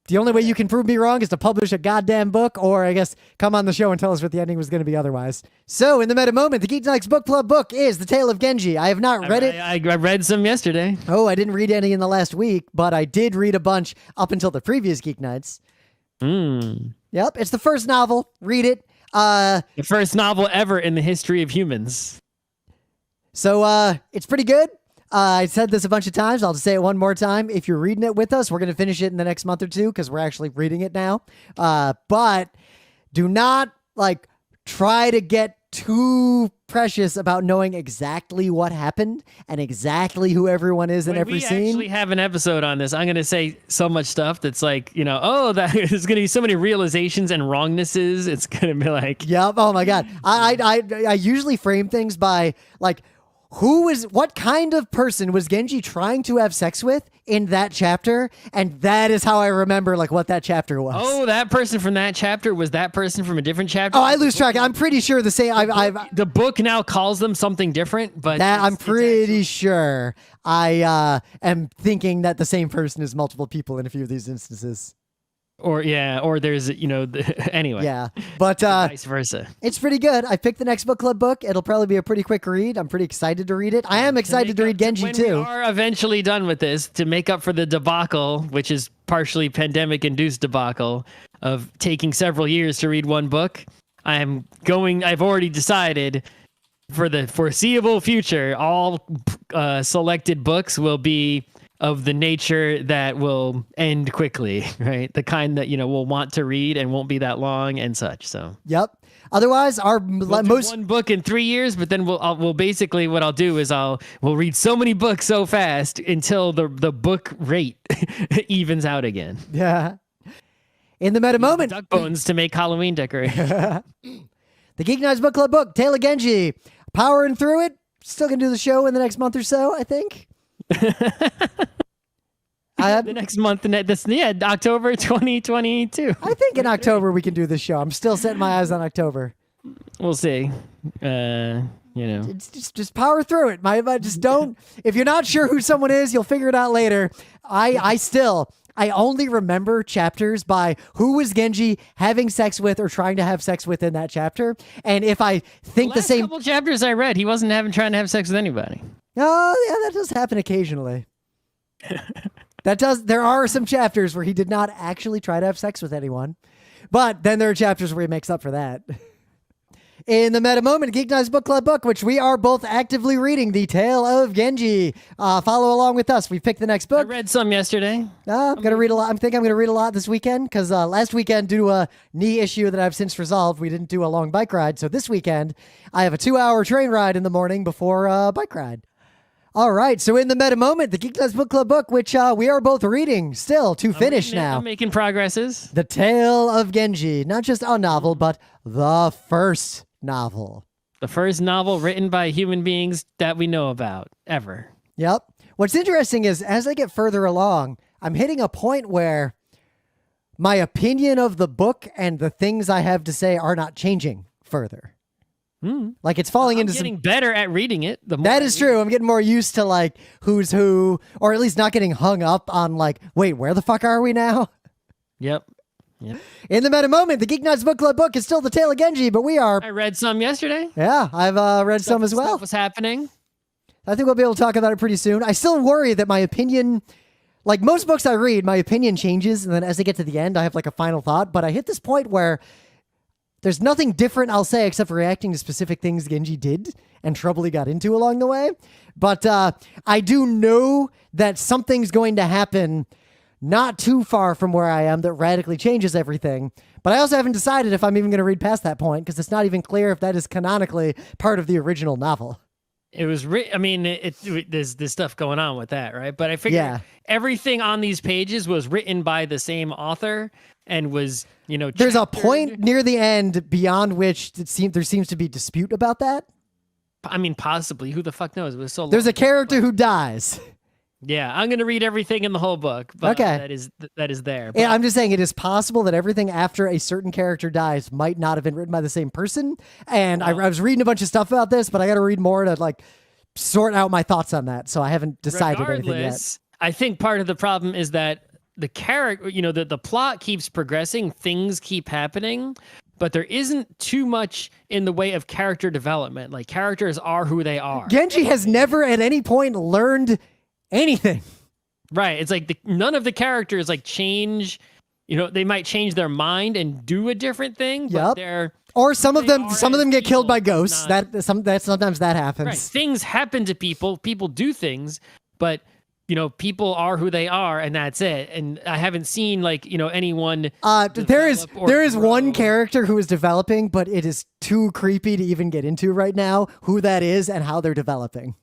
the only way you can prove me wrong is to publish a goddamn book, or I guess come on the show and tell us what the ending was going to be otherwise. So, in the meta moment, the GeekNights book club book is The Tale of Genji. I have not read it. I read some yesterday. Oh, I didn't read any in the last week, but I did read a bunch up until the previous GeekNights. Yep, it's the first novel. Read it. The first novel ever in the history of humans. So, it's pretty good. I said this a bunch of times. I'll just say it one more time. If you're reading it with us, we're going to finish it in the next month or two because we're actually reading it now. But do not try to get too precious about knowing exactly what happened and exactly who everyone is in every scene. We actually have an episode on this. I'm going to say so much stuff that's there's going to be so many realizations and wrongnesses. It's going to be like, yep. Oh my God. I usually frame things by what kind of person was Genji trying to have sex with in that chapter? And that is how I remember what that chapter was. Oh, that person from that chapter was that person from a different chapter? Oh, I lose track. I'm pretty sure the same. The book now calls them something different, but I'm pretty sure I am thinking that the same person is multiple people in a few of these instances. Or there's anyway. Yeah, but vice versa. It's pretty good. I picked the next book club book. It'll probably be a pretty quick read. I'm pretty excited to read it. I am excited to read Genji too. When we are eventually done with this, to make up for the debacle, which is partially pandemic-induced debacle of taking several years to read one book, I've already decided for the foreseeable future, all selected books will be of the nature that will end quickly, right? The kind that, will want to read and won't be that long and such. So Yep. Otherwise, our we'll do most one book in 3 years, but then we'll basically what I'll do is we'll read so many books so fast until the book rate evens out again. yeah. In the meta moment, Duck bones to make Halloween decorations. the Geek Nights Book Club book, Tale of Genji, powering through it. Still gonna do the show in the next month or so, I think. The next month, October 2022. I think in October we can do this show. I'm still setting my eyes on October. We'll see. It's just power through it. Just don't. If you're not sure who someone is, you'll figure it out later. I only remember chapters by who was Genji having sex with or trying to have sex with in that chapter. And if I think the same couple chapters I read, he wasn't trying to have sex with anybody. Oh, yeah, that does happen occasionally. There are some chapters where he did not actually try to have sex with anyone. But then there are chapters where he makes up for that. In the meta moment, Geek Nights Book Club book, which we are both actively reading, The Tale of Genji. Follow along with us. We picked the next book. I read some yesterday. I'm gonna read a lot. I think I'm gonna read a lot this weekend because last weekend, due to a knee issue that I've since resolved, we didn't do a long bike ride. So this weekend, I have a 2-hour train ride in the morning before a bike ride. All right, so in the meta moment, the Geek Nights Book Club book, which we are both reading still to finish now. I'm making progresses. The Tale of Genji, not just a novel, but the first novel. The first novel written by human beings that we know about, ever. Yep. What's interesting is, as I get further along, I'm hitting a point where my opinion of the book and the things I have to say are not changing further. Like it's falling into getting better at reading it. That is true. I'm getting more used to like who's who, or at least not getting hung up on like, wait, where the fuck are we now? Yep. In the meta moment, the Geek Nights Book Club book is still The Tale of Genji, but we are. I read some yesterday. Yeah, I've read some as well. Stuff was happening. I think we'll be able to talk about it pretty soon. I still worry that my opinion, like most books I read, my opinion changes, and then as I get to the end, I have like a final thought. But I hit this point where there's nothing different I'll say except for reacting to specific things Genji did and trouble he got into along the way. But I do know that something's going to happen not too far from where I am that radically changes everything. But I also haven't decided if I'm even going to read past that point because it's not even clear if that is canonically part of the original novel. It was, there's this stuff going on with that, right? But I figured everything on these pages was written by the same author and was, There's a point near the end beyond which there seems to be dispute about that. I mean, possibly. Who the fuck knows? It was so long. There's a character who dies. Yeah, I'm going to read everything in the whole book, but that is there. But Yeah, I'm just saying it is possible that everything after a certain character dies might not have been written by the same person. And I was reading a bunch of stuff about this, but I got to read more to like sort out my thoughts on that. So I haven't decided anything yet. I think part of the problem is that the character, the plot keeps progressing, things keep happening, but there isn't too much in the way of character development. Like characters are who they are. Genji has never at any point learned anything. Right. It's like none of the characters like change, they might change their mind and do a different thing, but some of them get killed by ghosts. Sometimes that happens. Right. Things happen to people. People do things, but people are who they are, and that's it. And I haven't seen anyone. There is one character who is developing, but it is too creepy to even get into right now. Who that is and how they're developing.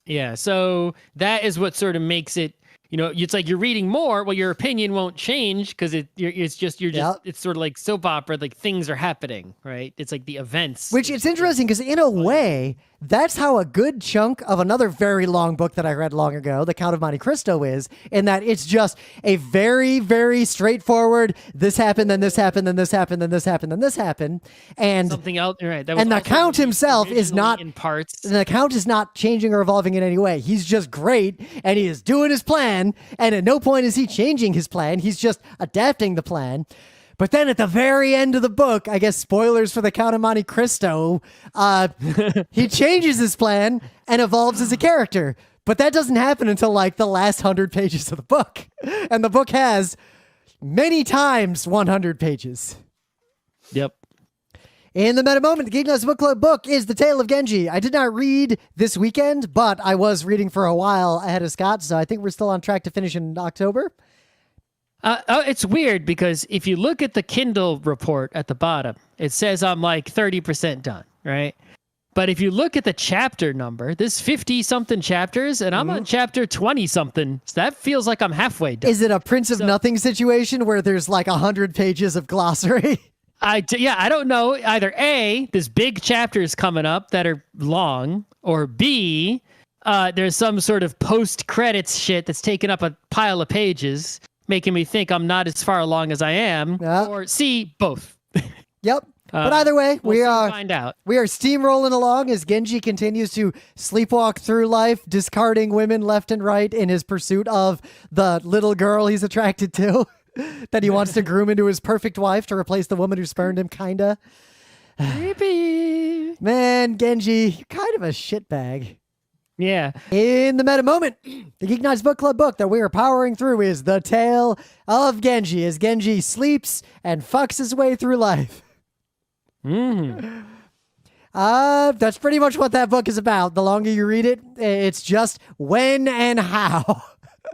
Yeah, so that is what sort of makes it. It's like you're reading more. Well, your opinion won't change because it's sort of like soap opera. Like things are happening, right? It's like the events. Which it's interesting because in a way, that's how a good chunk of another very long book that I read long ago, The Count of Monte Cristo, is, in that it's just a very, very straightforward, this happened, then this happened, then this happened, then this happened, then this happened. And something else, right? And the Count himself is not, in parts. the Count is not changing or evolving in any way. He's just great, and he is doing his plan, and at no point is he changing his plan. He's just adapting the plan. But then at the very end of the book, I guess spoilers for The Count of Monte Cristo, he changes his plan and evolves as a character. But that doesn't happen until like the last 100 pages of the book. And the book has many times 100 pages. Yep. In the meta moment, the GeekNights Book Club book is The Tale of Genji. I did not read this weekend, but I was reading for a while ahead of Scott, so I think we're still on track to finish in October. It's weird because if you look at the Kindle report at the bottom, it says I'm like 30% done, right? But if you look at the chapter number, there's 50-something chapters, and I'm on chapter 20-something. So that feels like I'm halfway done. Is it a Prince of Nothing situation where there's like 100 pages of glossary? I don't know. Either A, there's big chapters coming up that are long, or B, there's some sort of post-credits shit that's taking up a pile of pages, making me think I'm not as far along as I am. Or C, both. Yep. But either way, we'll find out. We are steamrolling along as Genji continues to sleepwalk through life, discarding women left and right in his pursuit of the little girl he's attracted to, that he wants to groom into his perfect wife to replace the woman who spurned him, kinda. Creepy. Man, Genji, you're kind of a shitbag. Yeah. In the meta moment, the GeekNights Book Club book that we are powering through is The Tale of Genji, as Genji sleeps and fucks his way through life. That's pretty much what that book is about. The longer you read it, it's just when and how.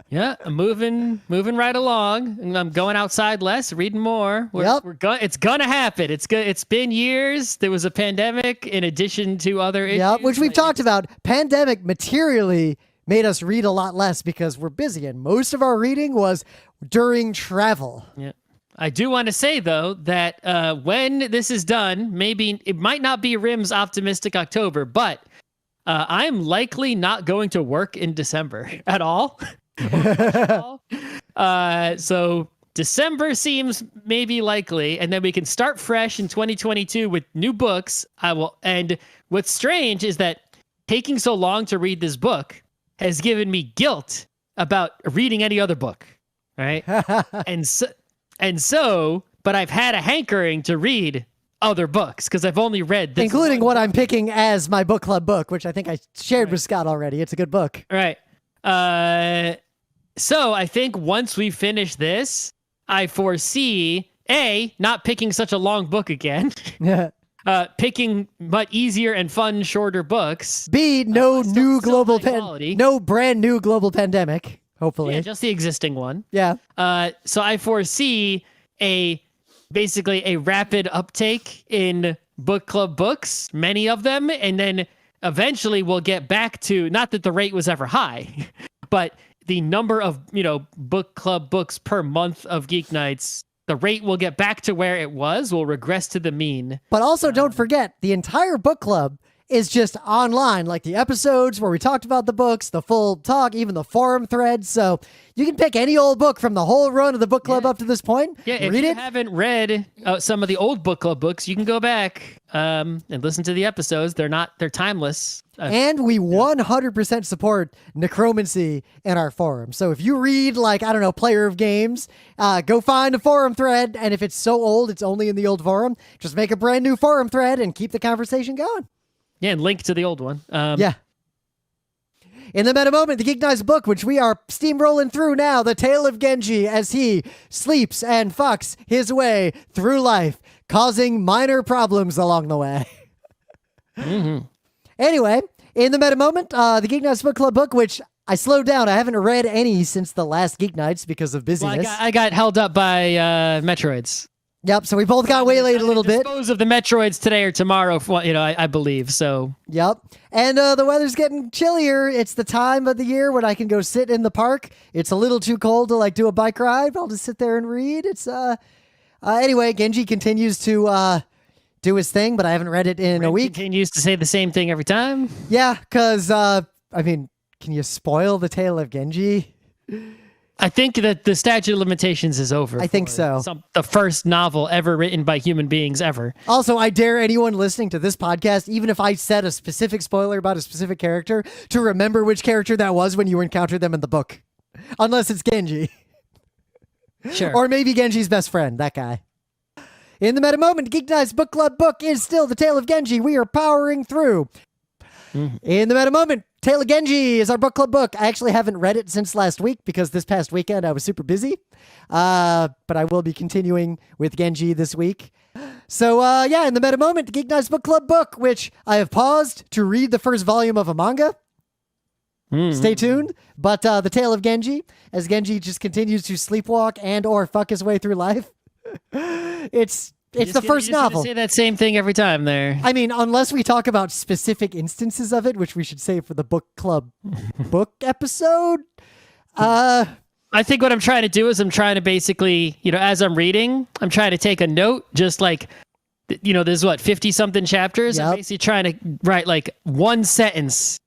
Yeah, I'm moving right along, and I'm going outside less, reading more. It's gonna happen. It's been years. There was a pandemic in addition to other issues. Yeah, which we've talked about. Pandemic materially made us read a lot less because we're busy, and most of our reading was during travel. Yeah. I do want to say, though, that when this is done, maybe it might not be Rym's optimistic October, but I'm likely not going to work in December at all. So December seems maybe likely, and then we can start fresh in 2022 with new books. And what's strange is that taking so long to read this book has given me guilt about reading any other book, right? But I've had a hankering to read other books because I've only read this, including what I'm picking as my book club book, which I think I shared with Scott already. It's a good book. Right. So I think once we finish this, I foresee not picking such a long book again. Yeah. Picking much easier and fun, shorter books. B, no brand new global pandemic. Hopefully. Yeah, just the existing one. Yeah. So I foresee basically a rapid uptake in book club books, many of them, and then eventually we'll get back to, not that the rate was ever high, but the number of, book club books per month of Geek Nights, the rate will get back to where it was, will regress to the mean. But also don't forget, the entire book club is just online, like the episodes where we talked about the books, the full talk, even the forum threads. So you can pick any old book from the whole run of the book club up to this point. Yeah, if you haven't read some of the old book club books, you can go back and listen to the episodes. They're timeless. And we 100% support necromancy in our forum. So if you read, Player of Games, go find a forum thread. And if it's so old, it's only in the old forum, just make a brand new forum thread and keep the conversation going. Yeah, and link to the old one. Yeah. In the meta moment, the GeekNights book, which we are steamrolling through now, The Tale of Genji, as he sleeps and fucks his way through life, causing minor problems along the way. Anyway, in the meta moment, the GeekNights book club book, which I slowed down. I haven't read any since the last Geek Nights because of busyness. Well, I got held up by Metroids. Yep, so we both got waylaid a little bit. Dispose of the Metroids today or tomorrow, I believe, so. Yep, and the weather's getting chillier. It's the time of the year when I can go sit in the park. It's a little too cold to, do a bike ride, but I'll just sit there and read. It's, anyway, Genji continues to, do his thing, but I haven't read it in a week. Continues to say the same thing every time. Yeah, because, can you spoil the Tale of Genji? I think that the statute of limitations is over. I think so. The first novel ever written by human beings ever. Also, I dare anyone listening to this podcast, even if I said a specific spoiler about a specific character, to remember which character that was when you encountered them in the book. Unless it's Genji. Sure. Or maybe Genji's best friend, that guy. In the meta moment, GeekNights book club book is still The Tale of Genji. We are powering through. In the meta moment, Tale of Genji is our book club book. I actually haven't read it since last week because this past weekend I was super busy. But I will be continuing with Genji this week. So, in the meta moment, the Geek Nights Book Club book, which I have paused to read the first volume of a manga. Stay tuned. But the Tale of Genji, as Genji just continues to sleepwalk and or fuck his way through life. It's the first novel. Say that same thing every time there. I mean, unless we talk about specific instances of it, which we should save for the book club book episode. I think what I'm trying to do is I'm trying to basically, as I'm reading, I'm trying to take a note, just like, there's 50 something chapters. Yep. I'm basically trying to write like one sentence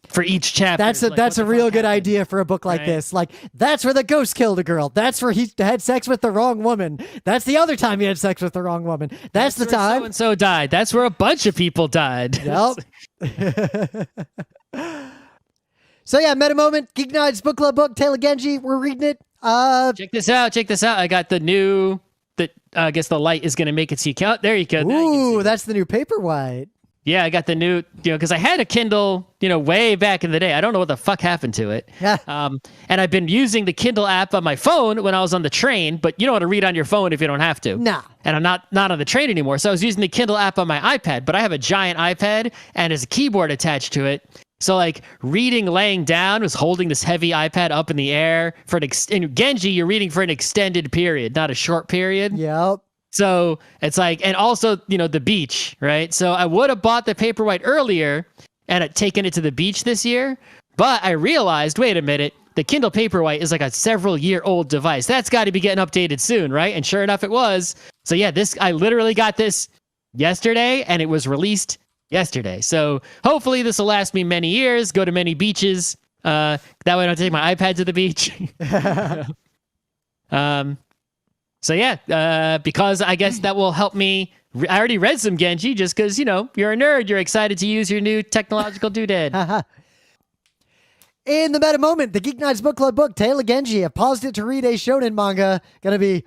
for each chapter. That's a real good idea for a book like this. Like, that's where the ghost killed a girl. That's where he had sex with the wrong woman. That's the other time he had sex with the wrong woman. That's the time. So-and-so died. That's where a bunch of people died. Yep. So yeah, meta moment, Geek Nights Book Club book, Tale of Genji. We're reading it. Check this out. I got the new, I guess the light is going to make it so you count. There you go. Ooh, that's the new Paperwhite. Yeah, I got the new, because I had a Kindle, way back in the day. I don't know what the fuck happened to it. Yeah. And I've been using the Kindle app on my phone when I was on the train, but you don't want to read on your phone if you don't have to. Nah. And I'm not on the train anymore. So I was using the Kindle app on my iPad, but I have a giant iPad and there's a keyboard attached to it. So like reading laying down was holding this heavy iPad up in the air for in Genji, you're reading for an extended period, not a short period. Yep. So it's like, and also, the beach, right? So I would have bought the Paperwhite earlier and had taken it to the beach this year, but I realized, wait a minute, the Kindle Paperwhite is like a several-year-old device. That's got to be getting updated soon, right? And sure enough, it was. So yeah, I literally got this yesterday, and it was released yesterday. So hopefully this will last me many years, go to many beaches. That way I don't take my iPad to the beach. So yeah, because I guess that will help me. I already read some Genji just because, you're a nerd. You're excited to use your new technological doodad. In the meta moment, the Geek Nights Book Club book, Tale of Genji. I paused it to read a shonen manga. Gonna be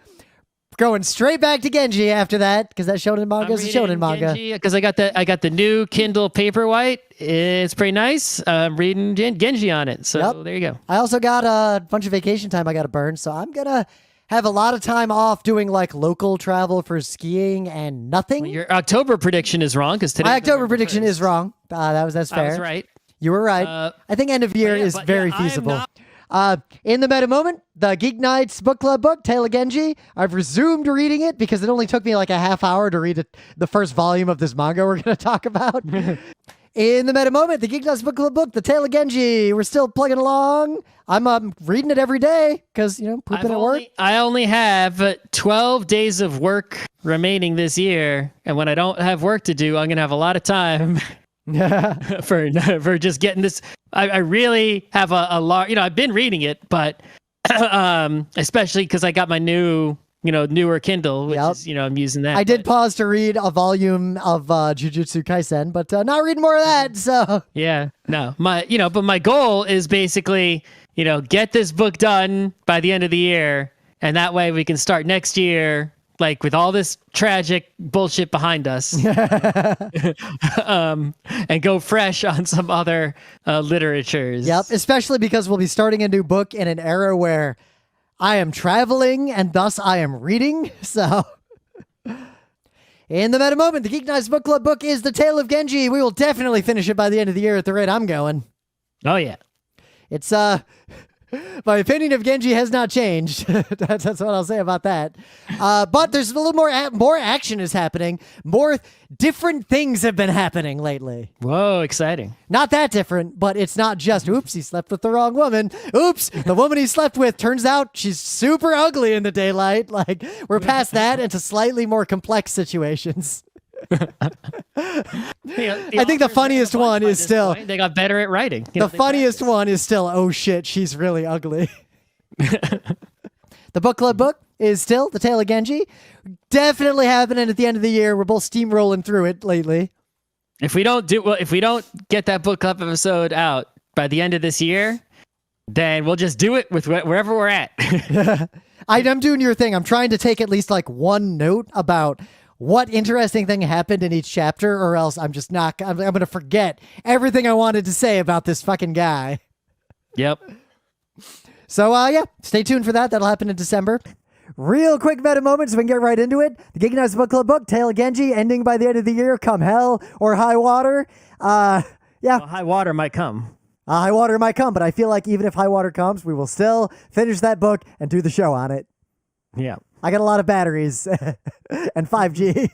going straight back to Genji after that because that shonen manga is a shonen manga. Because I got the new Kindle Paperwhite. It's pretty nice. I'm reading Genji on it. So There you go. I also got a bunch of vacation time I got to burn, so I'm gonna have a lot of time off doing like local travel for skiing and nothing. Well, your October prediction is wrong because my October prediction is wrong. That's fair. I was right. You were right. I think end of year is very feasible. In the meta moment, the Geek Nights Book Club book, Tale of Genji. I've resumed reading it because it only took me like a half hour to read the first volume of this manga we're going to talk about. In the meta moment, the Geek Nights Book Club book, The Tale of Genji. We're still plugging along. I'm reading it every day because, pooping at work. I only have 12 days of work remaining this year. And when I don't have work to do, I'm going to have a lot of time for just getting this. I really have a lot, I've been reading it, but especially because I got my new, newer Kindle, which is, I'm using that. I did pause to read a volume of Jujutsu Kaisen, but not reading more of that. So yeah, no, but my goal is basically, get this book done by the end of the year, and that way we can start next year, like with all this tragic bullshit behind us, and go fresh on some other literatures. Yep, especially because we'll be starting a new book in an era where I am traveling and thus I am reading. So in the meta moment, the Geek Nights Book Club book is The Tale of Genji. We will definitely finish it by the end of the year at the rate I'm going. Oh yeah. It's my opinion of Genji has not changed. That's what I'll say about that. But there's a little more action is happening. More different things have been happening lately. Whoa, exciting. Not that different, but it's not just, oops, he slept with the wrong woman. Oops, the woman he slept with, turns out she's super ugly in the daylight. Like, we're past that into slightly more complex situations. I think the funniest one is still they got better at writing. The funniest one is still, oh shit, she's really ugly. The book club book is still The Tale of Genji. Definitely happening at the end of the year. We're both steamrolling through it lately. If we don't get that book club episode out by the end of this year, then we'll just do it with wherever we're at. I'm doing your thing. I'm trying to take at least like one note about what interesting thing happened in each chapter, or else I'm just not. I'm going to forget everything I wanted to say about this fucking guy. Yep. So, stay tuned for that. That'll happen in December. real quick meta moment so we can get right into it. The GeekNights Book Club book, Tale of Genji, ending by the end of the year, come hell or high water. Yeah. Well, high water might come. High water might come, but I feel like even if high water comes, we will still finish that book and do the show on it. Yeah. I got a lot of batteries and 5G.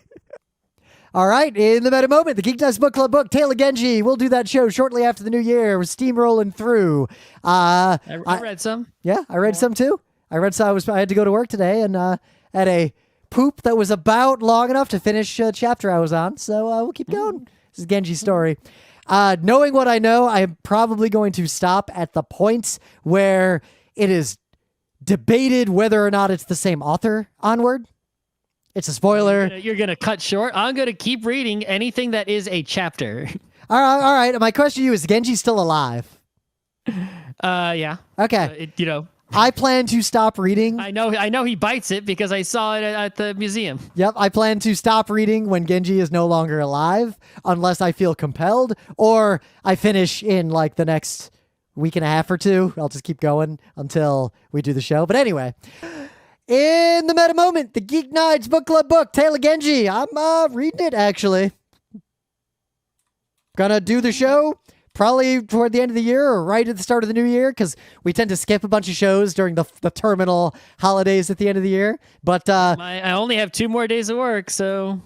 All right, in the meta moment, the GeekNights Book Club book, Tale of Genji. We'll do that show shortly after the new year. We're steamrolling through. I read some. Yeah, I read some too. I read some. I had to go to work today and had a poop that was about long enough to finish a chapter I was on. So we'll keep going. This is Genji's story. Knowing what I know, I'm probably going to stop at the points where it is debated whether or not it's the same author onward. It's a spoiler. You're going to cut short. I'm going to keep reading anything that is a chapter. All right. My question to you is Genji still alive? Yeah. Okay. I plan to stop reading. I know he bites it because I saw it at the museum. Yep, I plan to stop reading when Genji is no longer alive, unless I feel compelled, or I finish in like the next week and a half or two. I'll just keep going until we do the show. But anyway, in the meta moment, the GeekNights Book Club book, Tale of Genji. I'm reading it, actually. Gonna do the show probably toward the end of the year or right at the start of the new year, because we tend to skip a bunch of shows during the terminal holidays at the end of the year. But I only have 2 more days of work, so,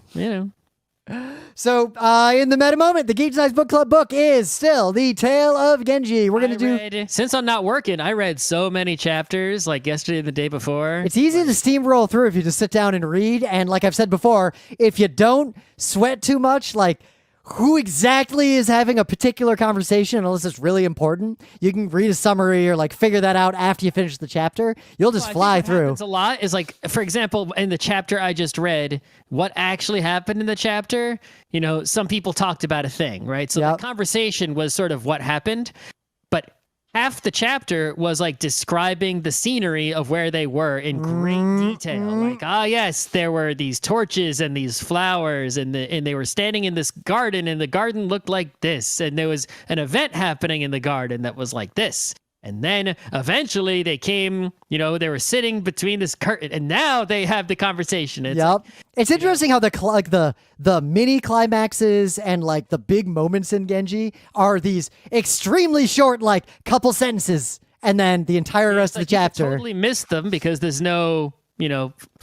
So, in the meta moment, the GeekNights Book Club book is still the Tale of Genji. We're going to do... Since I'm not working, I read so many chapters, like yesterday and the day before. It's easy to steamroll through if you just sit down and read. And like I've said before, if you don't sweat too much, like who exactly is having a particular conversation, unless it's really important, you can read a summary or like figure that out after you finish the chapter. You'll just fly through. What happens a lot is like, for example, in the chapter I just read, what actually happened in the chapter, some people talked about a thing, right? So the conversation was sort of what happened, but half the chapter was like describing the scenery of where they were in great detail. Like, yes, there were these torches and these flowers and they were standing in this garden and the garden looked like this. And there was an event happening in the garden that was like this. And then eventually they came, they were sitting between this curtain and now they have the conversation. It's interesting how the mini climaxes and like the big moments in Genji are these extremely short, like couple sentences, and then the entire rest of the chapter. You totally missed them because there's no,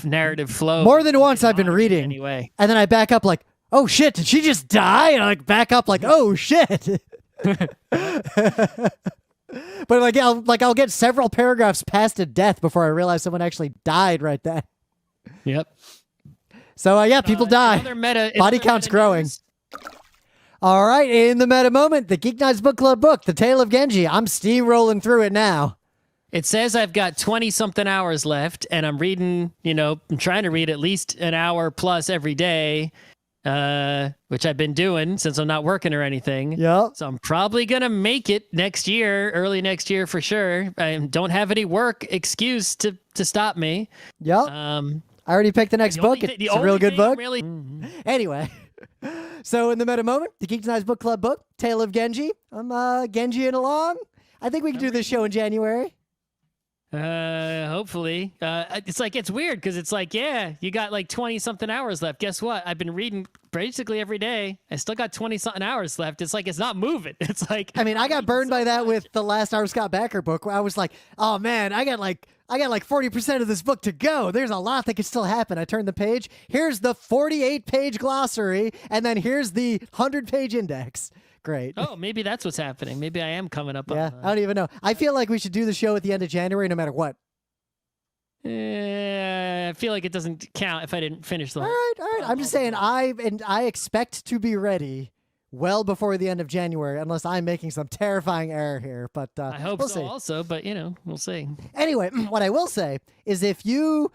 narrative flow. More than once I've been reading. Anyway. And then I back up like, oh shit, did she just die? And I like back up like, oh shit. But I'll get several paragraphs past a death before I realize someone actually died right then. Yep. So people die. Body count's growing. All right, in the meta moment, the GeekNights Book Club book, The Tale of Genji. I'm steamrolling through it now. It says I've got 20-something hours left, and I'm reading, I'm trying to read at least an hour plus every day. Which I've been doing since I'm not working or anything. Yeah. So I'm probably going to make it early next year for sure. I don't have any work excuse to stop me. Yeah. I already picked the next book. It's a real good book. Anyway. So in the meta moment, the GeekNights Book Club book, Tale of Genji. I'm Genjiing along. I think we can do this show in January. Hopefully. It's weird because it's like, you got like 20-something hours left. Guess what? I've been reading basically every day. I still got 20-something hours left. It's like, it's not moving. It's like, I mean, I got burned by that with the last R. Scott Backer book where I was like, oh man, I got like 40% of this book to go. There's a lot that could still happen. I turned the page. Here's the 48-page glossary. And then here's the 100-page index. Great. Oh, maybe that's what's happening. Maybe I am coming up. Yeah, I don't even know. I feel like we should do the show at the end of January no matter what. I feel like it doesn't count if I didn't finish the whole. All right. I'm just saying I expect to be ready well before the end of January, unless I'm making some terrifying error here. But I hope we'll so see. Also, but we'll see. Anyway, what I will say is if you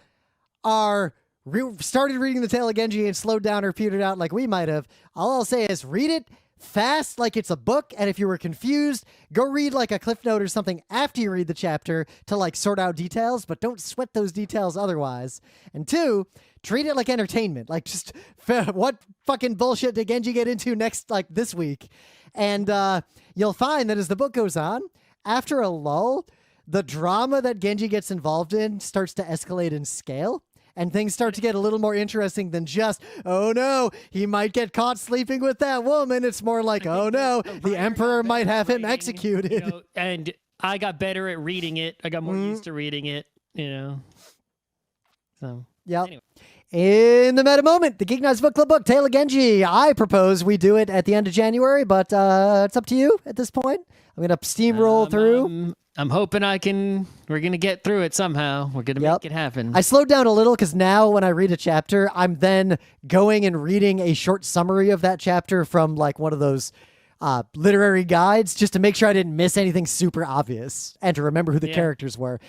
are started reading The Tale of Genji and slowed down or petered out like we might have, all I'll say is read it fast like it's a book, and if you were confused, go read like a cliff note or something after you read the chapter to like sort out details, but don't sweat those details otherwise. And 2, treat it like entertainment. Like just what fucking bullshit did Genji get into this week? And you'll find that as the book goes on, after a lull, the drama that Genji gets involved in starts to escalate in scale. And things start to get a little more interesting than just, oh no, he might get caught sleeping with that woman. It's more like, oh no, the Emperor might have him executed. And I got better at reading it. I got more used to reading it, So, yep. anyway. In the meta moment, the GeekNights Book Club book, Tale of Genji. I propose we do it at the end of January, but it's up to you at this point. I'm going to steamroll through. I'm hoping we're going to get through it somehow. We're going to make it happen. I slowed down a little because now when I read a chapter, I'm then going and reading a short summary of that chapter from like one of those literary guides just to make sure I didn't miss anything super obvious and to remember who the characters were.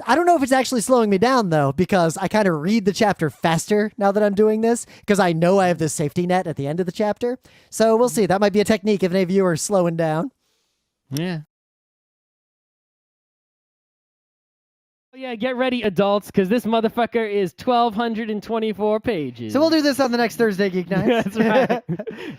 I don't know if it's actually slowing me down, though, because I kind of read the chapter faster now that I'm doing this, because I know I have this safety net at the end of the chapter. So we'll see. That might be a technique if any of you are slowing down. Yeah. Oh, yeah, get ready, adults, because this motherfucker is 1,224 pages. So we'll do this on the next Thursday, Geek Nights. That's right.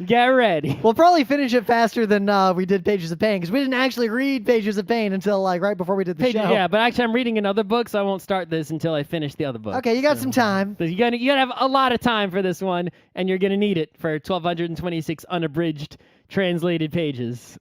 Get ready. We'll probably finish it faster than we did Pages of Pain, because we didn't actually read Pages of Pain until like right before we did the show. Yeah, but actually I'm reading another book, so I won't start this until I finish the other book. Okay, you got some time. So you gotta have a lot of time for this one, and you're gonna need it for 1,226 unabridged translated pages.